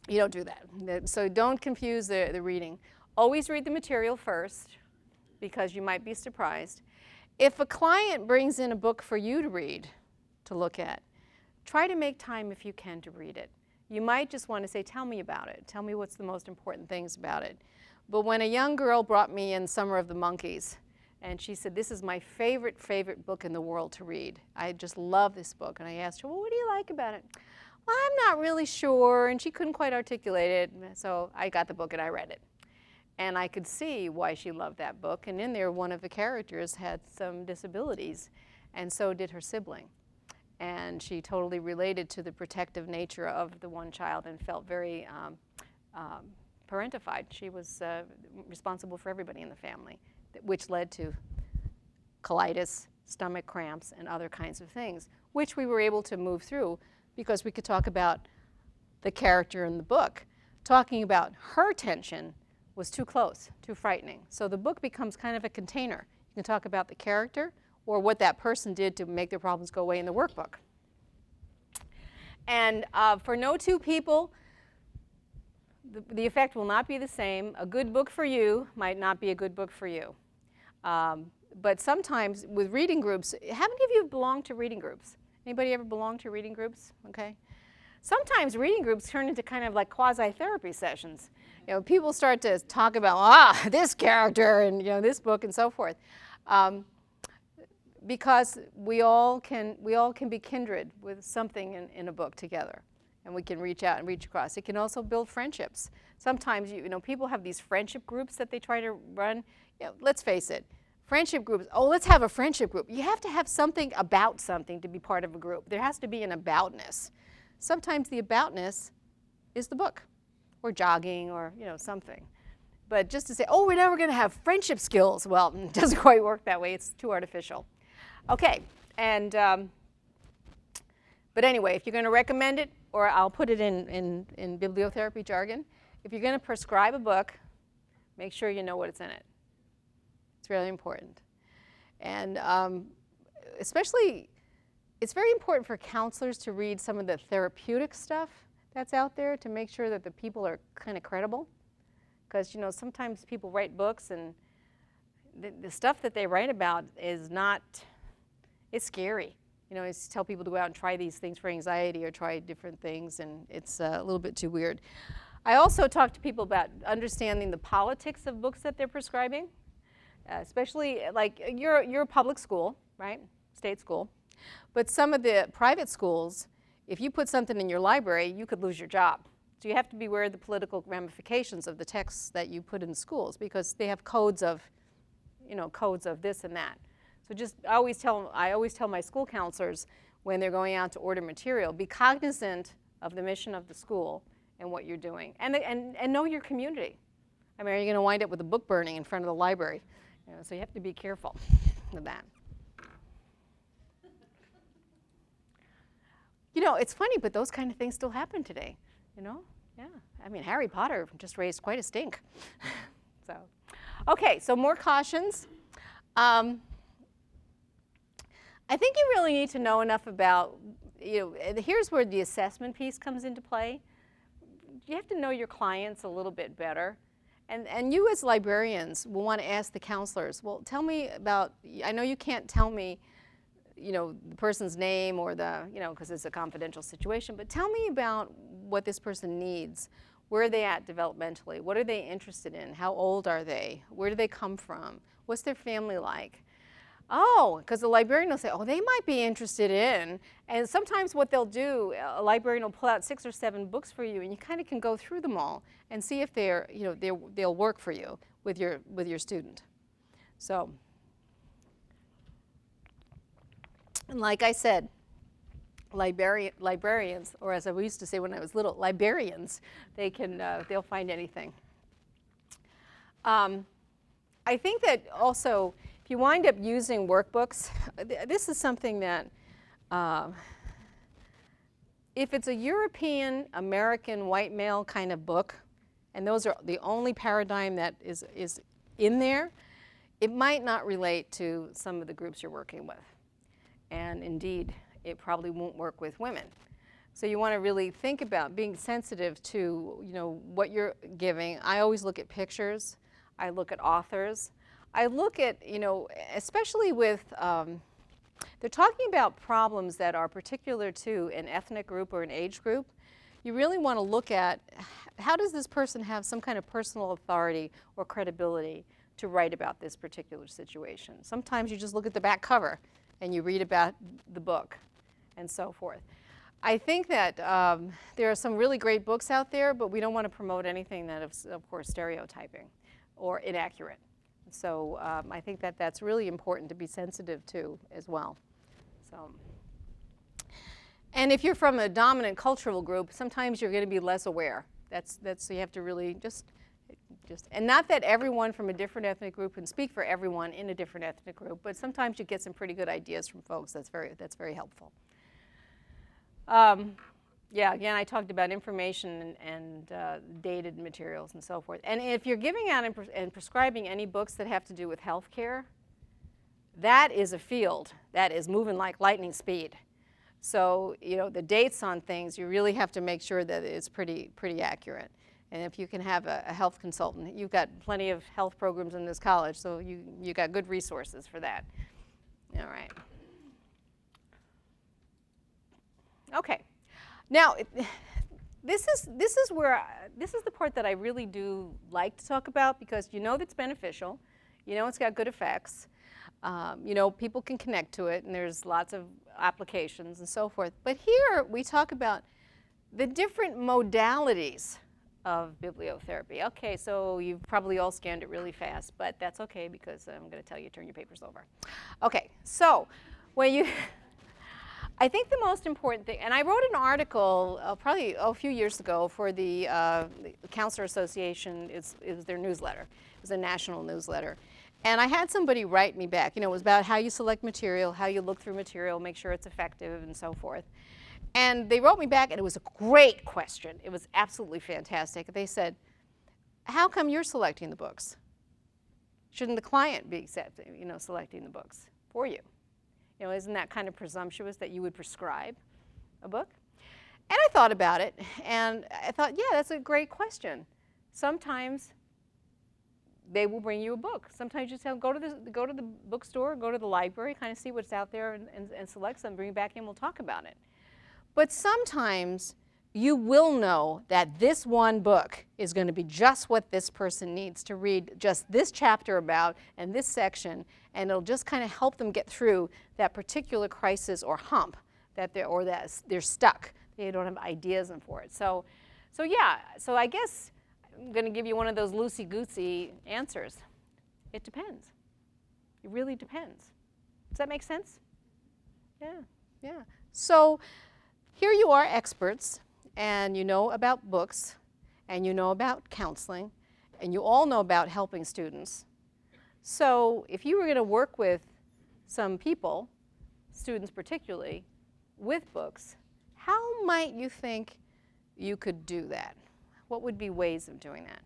don't do that. So don't confuse the reading. Always read the material first because you might be surprised. If a client brings in a book for you to read, to look at, try to make time if you can to read it. You might just want to say, tell me about it. Tell me what's the most important things about it. But when a young girl brought me in Summer of the Monkeys, and she said, this is my favorite book in the world to read. I just love this book. And I asked her, well, what do you like about it? Well, I'm not really sure. And she couldn't quite articulate it. So I got the book and I read it. And I could see why she loved that book. And in there, one of the characters had some disabilities. And so did her sibling. And she totally related to the protective nature of the one child and felt very parentified. She was responsible for everybody in the family, which led to colitis, stomach cramps, and other kinds of things, which we were able to move through because we could talk about the character in the book. Talking about her tension was too close, too frightening. So the book becomes kind of a container. You can talk about the character or what that person did to make their problems go away in the workbook. And for no two people, the effect will not be the same. A good book for you might not be a good book for you. But sometimes with reading groups, how many of you belong to reading groups? Anybody ever belong to reading groups? Okay. Sometimes reading groups turn into kind of like quasi-therapy sessions. You know, people start to talk about, this character and this book and so forth. Because we all can be kindred with something in a book together. And we can reach out and reach across. It can also build friendships. Sometimes people have these friendship groups that they try to run. Let's face it, friendship groups, let's have a friendship group. You have to have something about something to be part of a group. There has to be an aboutness. Sometimes the aboutness is the book or jogging or something. But just to say, we're never going to have friendship skills, well, it doesn't quite work that way. It's too artificial. Okay, and but anyway, if you're going to recommend it, or I'll put it in bibliotherapy jargon, if you're going to prescribe a book, make sure you know what's in it. It's really important. And especially, it's very important for counselors to read some of the therapeutic stuff that's out there to make sure that the people are kind of credible. Because sometimes people write books and the stuff that they write about is not, it's scary. I tell people to go out and try these things for anxiety or try different things, and it's a little bit too weird. I also talk to people about understanding the politics of books that they're prescribing, especially like you're a public school, right? State school. But some of the private schools, if you put something in your library, you could lose your job. So you have to be aware of the political ramifications of the texts that you put in schools because they have codes of, codes of this and that. So I always tell my school counselors when they're going out to order material, be cognizant of the mission of the school and what you're doing, and know your community. I mean, are you going to wind up with a book burning in front of the library? So you have to be careful with that. It's funny, but those kind of things still happen today. Yeah. I mean, Harry Potter just raised quite a stink. So, okay. So more cautions. I think you really need to know enough about, here's where the assessment piece comes into play. You have to know your clients a little bit better. And you as librarians will want to ask the counselors, well, tell me about, I know you can't tell me, the person's name or because it's a confidential situation, but tell me about what this person needs. Where are they at developmentally? What are they interested in? How old are they? Where do they come from? What's their family like? Because the librarian will say, they might be interested in. And sometimes what they'll do, a librarian will pull out 6 or 7 books for you, and you kind of can go through them all and see if they'll work for you with your student. So, and like I said, librarians, or as I used to say when I was little, librarians, they'll find anything. I think that also, if you wind up using workbooks, this is something that, if it's a European, American, white male kind of book, and those are the only paradigm that is in there, it might not relate to some of the groups you're working with. And indeed, it probably won't work with women. So you want to really think about being sensitive to what you're giving. I always look at pictures. I look at authors. I look at, especially with, they're talking about problems that are particular to an ethnic group or an age group. You really want to look at how does this person have some kind of personal authority or credibility to write about this particular situation. Sometimes you just look at the back cover and you read about the book and so forth. I think that there are some really great books out there, but we don't want to promote anything that is, of course, stereotyping or inaccurate. So I think that that's really important to be sensitive to as well. So, and if you're from a dominant cultural group, sometimes you're going to be less aware. That's so you have to really just, and not that everyone from a different ethnic group can speak for everyone in a different ethnic group, but sometimes you get some pretty good ideas from folks. That's very helpful. Yeah, again, I talked about information and dated materials and so forth. And if you're giving out and prescribing any books that have to do with healthcare, that is a field that is moving like lightning speed. So, the dates on things, you really have to make sure that it's pretty accurate. And if you can have a health consultant, you've got plenty of health programs in this college, so you got good resources for that. All right. Okay. Now, this is the part that I really do like to talk about, because that's beneficial, it's got good effects, people can connect to it, and there's lots of applications and so forth. But here we talk about the different modalities of bibliotherapy. Okay, so you've probably all scanned it really fast, but that's okay because I'm going to tell you to turn your papers over. Okay, so when you I think the most important thing, and I wrote an article probably a few years ago for the Counselor Association. It was their newsletter. It was a national newsletter. And I had somebody write me back. It was about how you select material, how you look through material, make sure it's effective, and so forth. And they wrote me back, and it was a great question. It was absolutely fantastic. They said, how come you're selecting the books? Shouldn't the client be selecting the books for you? Isn't that kind of presumptuous that you would prescribe a book? And I thought about it, and I thought, yeah, that's a great question. Sometimes they will bring you a book. Sometimes you just go to the bookstore, go to the library, kind of see what's out there and select some, bring it back in, we'll talk about it. But sometimes you will know that this one book is going to be just what this person needs to read just this chapter about and this section, and it'll just kind of help them get through that particular crisis or hump that they're stuck. They don't have ideas for it. So yeah, so I guess I'm going to give you one of those loosey-goosey answers. It depends. It really depends. Does that make sense? Yeah. So here you are, experts, and you know about books, and you know about counseling, and you all know about helping students. So if you were going to work with some people, students particularly, with books, how might you think you could do that? What would be ways of doing that?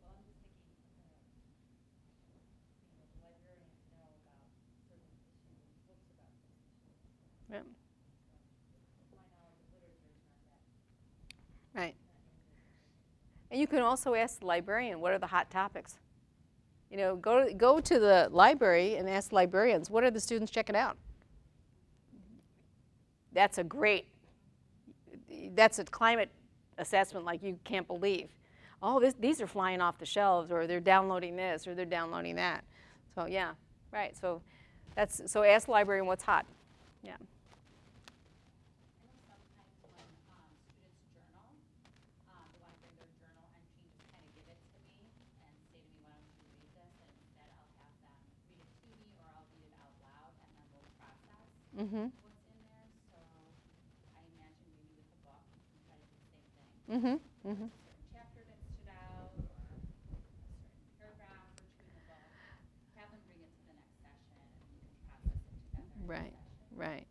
Well, I'm just thinking, librarians know about certain issues, books about certain issues. Yeah. My knowledge of literature is not that. Right. And you can also ask the librarian, what are the hot topics? Go to the library and ask librarians, what are the students checking out? That's a climate assessment like you can't believe. Oh, these are flying off the shelves, or they're downloading this, or they're downloading that. So yeah, right. So ask the librarian what's hot. Yeah. I know sometimes when students journal, they want to bring their journal entry and just kind of give it to me and say to me, why don't you read this? And instead I'll have them read it to me, or I'll read it out loud, and then we'll process Mm-hmm. what's in there. So I imagine maybe with the book you can try to do the same thing. Mm-hmm. Mm-hmm. A certain chapter that stood out, or a certain paragraph or two in the book. Have them bring it to the next session, and we can process it together. Right. Right.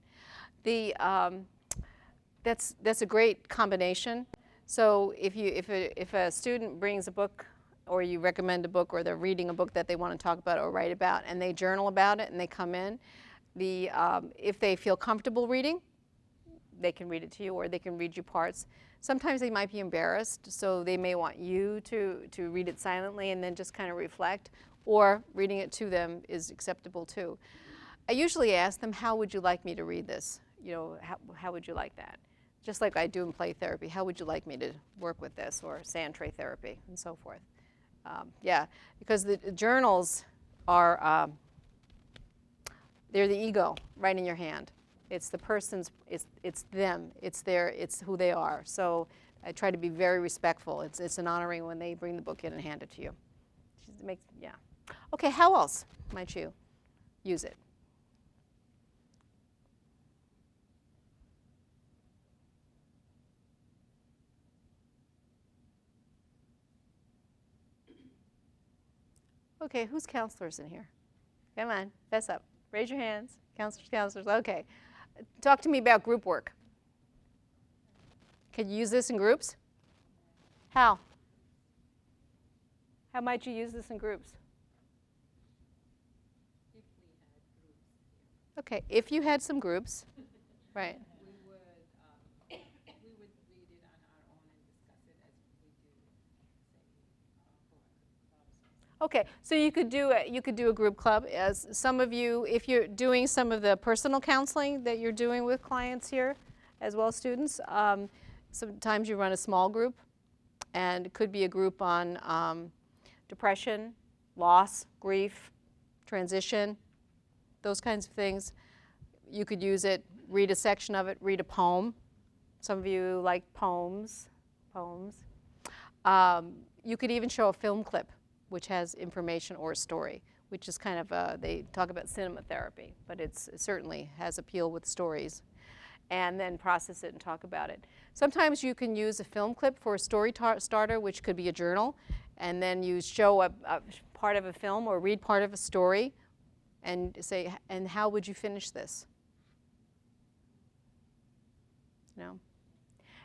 That's a great combination. So if a student brings a book, or you recommend a book, or they're reading a book that they want to talk about or write about, and they journal about it and they come in, if they feel comfortable reading, they can read it to you, or they can read you parts. Sometimes they might be embarrassed, so they may want you to read it silently and then just kind of reflect, or reading it to them is acceptable too. I usually ask them, how would you like me to read this? You know, how would you like that? Just like I do in play therapy, how would you like me to work with this, or sand tray therapy, and so forth. Yeah, because the journals are, they're the ego right in your hand. It's the person's, it's them, it's who they are. So I try to be very respectful. It's an honoring when they bring the book in and hand it to you. Yeah. Okay, how else might you use it? Okay, who's counselors in here? Come on, fess up. Raise your hands. Counselors, okay. Talk to me about group work. Could you use this in groups? How? How might you use this in groups? If we had groups, Okay, if you had some groups, right. we would read it on our own and discuss it as we do, say, for clubs. Okay, so you could do a group club. As some of you, if you're doing some of the personal counseling that you're doing with clients here, as well as students, sometimes you run a small group, and it could be a group on depression, loss, grief, transition, those kinds of things. You could use it, read a section of it, read a poem. Some of you like poems. You could even show a film clip which has information or a story, which is kind of, they talk about cinema therapy, but it certainly has appeal with stories, and then process it and talk about it. Sometimes you can use a film clip for a story starter, which could be a journal, and then you show a part of a film or read part of a story and say, and how would you finish this? You know?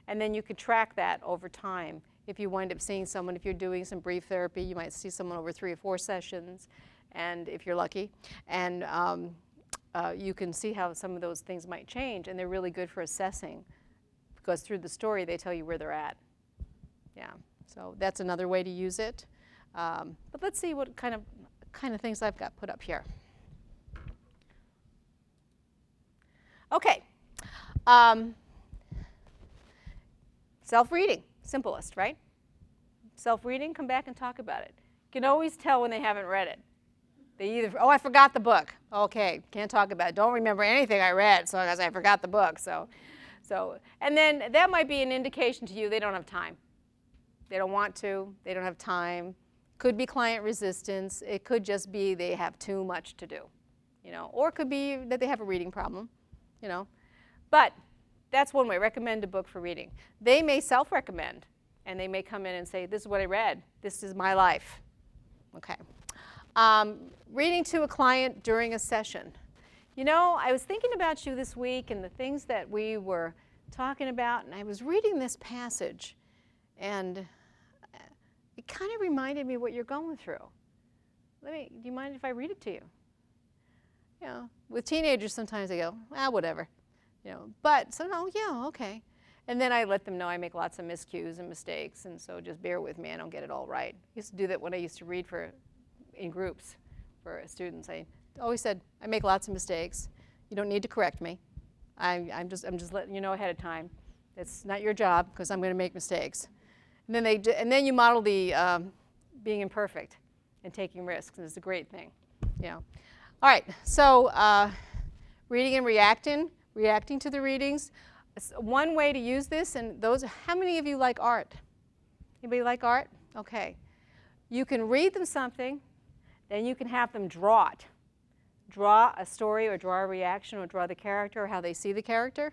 And then you could track that over time. If you wind up seeing someone, if you're doing some brief therapy, you might see someone over 3 or 4 sessions, and if you're lucky, and you can see how some of those things might change, and they're really good for assessing, because through the story they tell you where they're at. Yeah, so that's another way to use it. But let's see what kind of things I've got put up here. Okay, self-reading. Simplest, right? Self-reading, come back and talk about it. You can always tell when they haven't read it. They either, oh, I forgot the book. Okay, can't talk about it. Don't remember anything I read, so I forgot the book. So, and then that might be an indication to you they don't have time. They don't want to. They don't have time. Could be client resistance. It could just be they have too much to do, you know. Or it could be that they have a reading problem, you know. But that's one way. Recommend a book for reading. They may self-recommend, and they may come in and say, this is what I read. This is my life. Okay. Reading to a client during a session. You know, I was thinking about you this week and the things that we were talking about, and I was reading this passage, and it kind of reminded me what you're going through. Do you mind if I read it to you? You know, with teenagers, sometimes they go, whatever. You know, but so, oh, yeah, okay. And then I let them know I make lots of miscues and mistakes, and so just bear with me, I don't get it all right. I used to do that when I used to read in groups for students. I always said, I make lots of mistakes. You don't need to correct me. I'm just letting you know ahead of time. It's not your job, because I'm going to make mistakes. And then you model the being imperfect and taking risks, and it's a great thing. Yeah. All right, so reading and reacting to the readings. One way to use this, and how many of you like art? Anybody like art? Okay. You can read them something, then you can have them draw it. Draw a story, or draw a reaction, or draw the character, or how they see the character.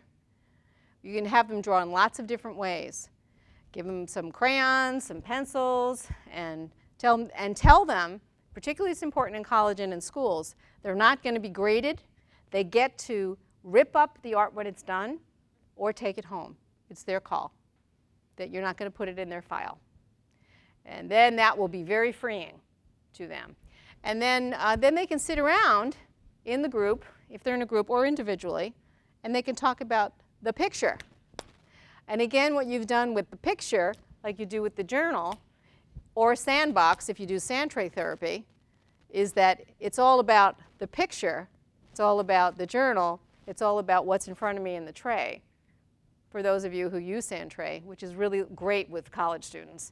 You can have them draw in lots of different ways. Give them some crayons, some pencils, and tell them, particularly it's important in college and in schools, they're not going to be graded. They get to rip up the art when it's done, or take it home. It's their call, that you're not going to put it in their file. And then that will be very freeing to them. And then they can sit around in the group, if they're in a group, or individually, and they can talk about the picture. And again, what you've done with the picture, like you do with the journal, or sandbox if you do sand tray therapy, is that it's all about the picture, it's all about the journal, it's all about what's in front of me in the tray. For those of you who use sand tray, which is really great with college students.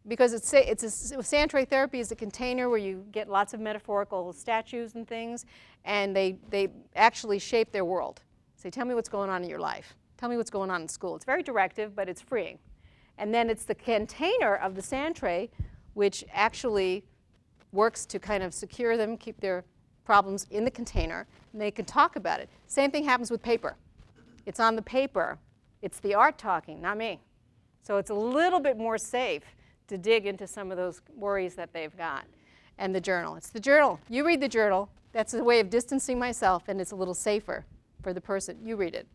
Because sand tray therapy is a container where you get lots of metaphorical statues and things, and they actually shape their world. Say, tell me what's going on in your life. Tell me what's going on in school. It's very directive, but it's freeing. And then it's the container of the sand tray which actually works to kind of secure them, keep their problems in the container, and they can talk about it. Same thing happens with paper. It's on the paper. It's the art talking, not me. So it's a little bit more safe to dig into some of those worries that they've got. And the journal. It's the journal. You read the journal. That's a way of distancing myself, and it's a little safer for the person. You read it.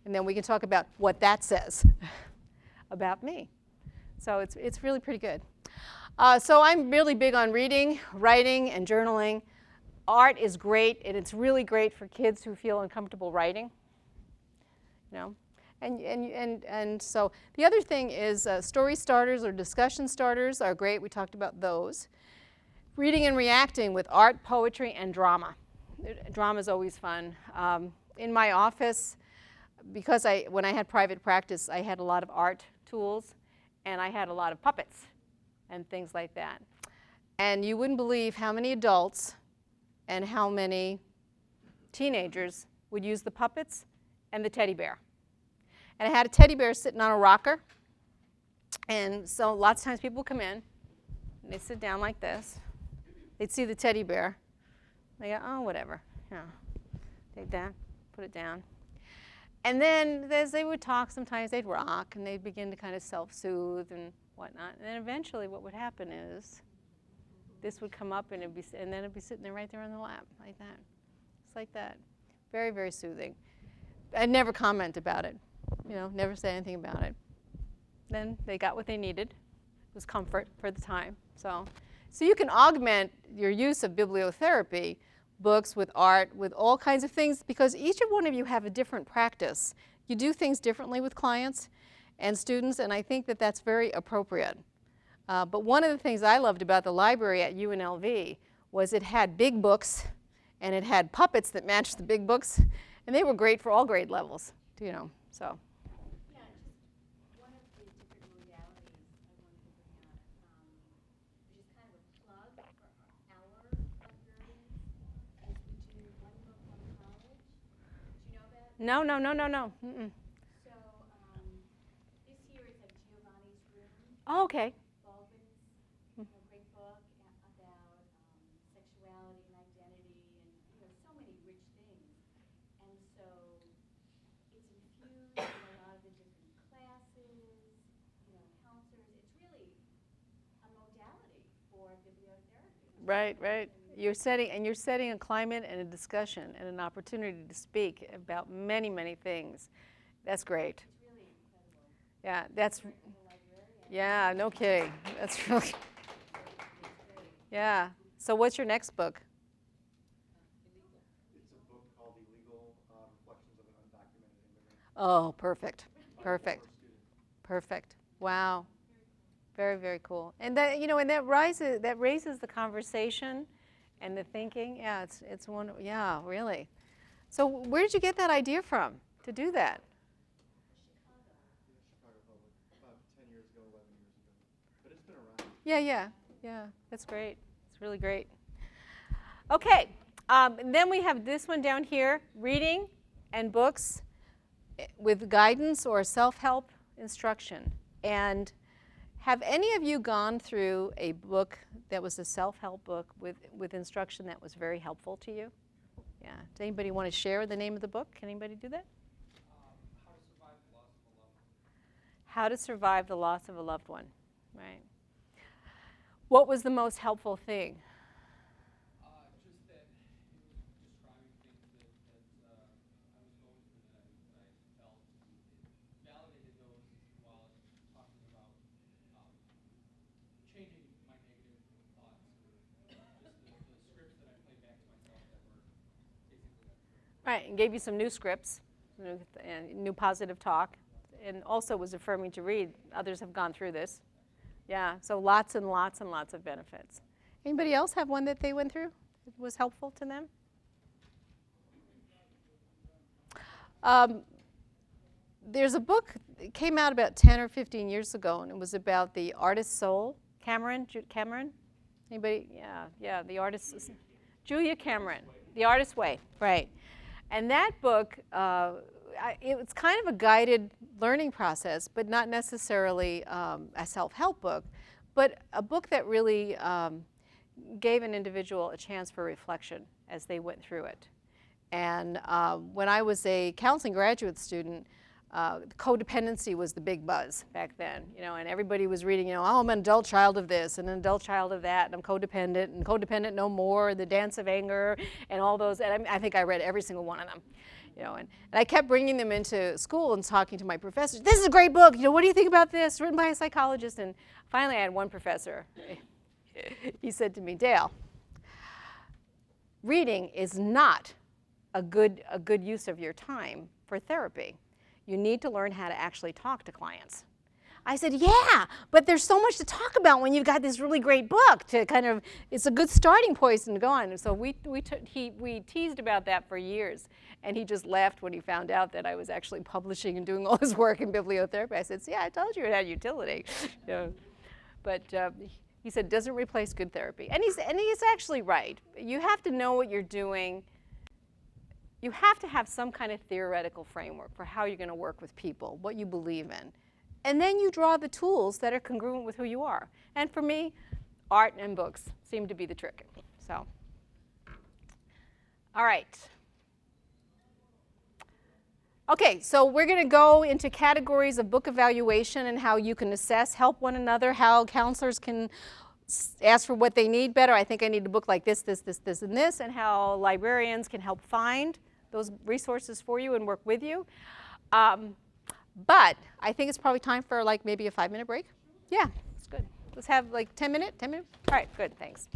And then we can talk about what that says about me. So it's really pretty good. So I'm really big on reading, writing, and journaling. Art is great, and it's really great for kids who feel uncomfortable writing. You know? And so the other thing is story starters or discussion starters are great. We talked about those. Reading and reacting with art, poetry, and drama. Drama is always fun. In my office, because when I had private practice, I had a lot of art tools, and I had a lot of puppets and things like that. And you wouldn't believe how many adults and how many teenagers would use the puppets and the teddy bear. And I had a teddy bear sitting on a rocker, and so lots of times people would come in, and they'd sit down like this. They'd see the teddy bear. They go, oh, whatever. Yeah. Take that, put it down. And then as they would talk, sometimes they'd rock, and they'd begin to kind of self-soothe and whatnot. And then eventually what would happen is this would come up, and then it'd be sitting there right there on the lap, like that. Just like that. Very, very soothing. I'd never comment about it. You know, never say anything about it. Then they got what they needed. It was comfort for the time. So you can augment your use of bibliotherapy, books with art, with all kinds of things, because each one of you have a different practice. You do things differently with clients and students, and I think that that's very appropriate. But one of the things I loved about the library at UNLV was it had big books, and it had puppets that matched the big books, and they were great for all grade levels, you know. So. Yeah, just one of the different modalities I wanted to bring up, which is kind of a plug for our librarians, is we do one book, one college. Do you know that? No. Mm-mm. So this year it's at Giovanni's Room. Oh, okay. Baldwin's great book about sexuality and identity and so many rich things. And so it's infused in a lot of the different classes, counselors. It's really a modality for bibliotherapy. Right. You're setting a climate and a discussion and an opportunity to speak about many, many things. That's great. It's really incredible. Yeah, that's. For the librarian. Yeah, no kidding. That's really. Yeah. So what's your next book? It's a book called Illegal Reflections of an Undocumented Immigrant. Oh, perfect. Perfect. Wow. Very, very cool. And that that raises the conversation and the thinking. Yeah, it's one. Yeah, really. So where did you get that idea from to do that? Chicago Public, about 10 years ago, 11 years ago. But it's been around. Yeah. That's great. It's really great. Okay. Then we have this one down here: reading and books with guidance or self-help instruction. And have any of you gone through a book that was a self-help book with instruction that was very helpful to you? Yeah. Does anybody want to share the name of the book? Can anybody do that? How to Survive the Loss of a Loved One. Right. What was the most helpful thing? Just that it was describing things that I was going through that I felt it validated those while talking about changing my negative thoughts or just the scripts that I played back to myself that were basically untrue. Right, and gave you some new scripts and new positive talk, and also was affirming to read. Others have gone through this. Yeah, so lots and lots and lots of benefits. Anybody else have one that they went through that was helpful to them? There's a book that came out about 10 or 15 years ago, and it was about the artist's soul. Cameron? Anybody? Yeah, the artist. Julia Cameron, The Artist's Way, right. And that book, it was kind of a guided learning process, but not necessarily a self-help book, but a book that really gave an individual a chance for reflection as they went through it. And when I was a counseling graduate student, codependency was the big buzz back then, and everybody was reading, oh, I'm an adult child of this and an adult child of that, and I'm codependent and codependent no more, the dance of anger, and all those. And I think I read every single one of them, and I kept bringing them into school and talking to my professors. This is a great book. What do you think about this? Written by a psychologist. And finally, I had one professor. He said to me, Dale, reading is not a good use of your time for therapy. You need to learn how to actually talk to clients. I said, yeah, but there's so much to talk about when you've got this really great book to kind of, it's a good starting point and go on. So we teased about that for years, and he just laughed when he found out that I was actually publishing and doing all this work in bibliotherapy. I said, see, I told you it had utility. But he said, it doesn't replace good therapy. And he's actually right. You have to know what you're doing. You have to have some kind of theoretical framework for how you're going to work with people, what you believe in. And then you draw the tools that are congruent with who you are. And for me, art and books seem to be the trick. So, all right. Okay, so we're going to go into categories of book evaluation and how you can assess, help one another, how counselors can ask for what they need better. I think I need a book like this, and this, and how librarians can help find those resources for you and work with you. But I think it's probably time for like maybe a 5-minute break. Yeah, it's good. Let's have like 10 minutes. 10 minutes? All right, good, thanks.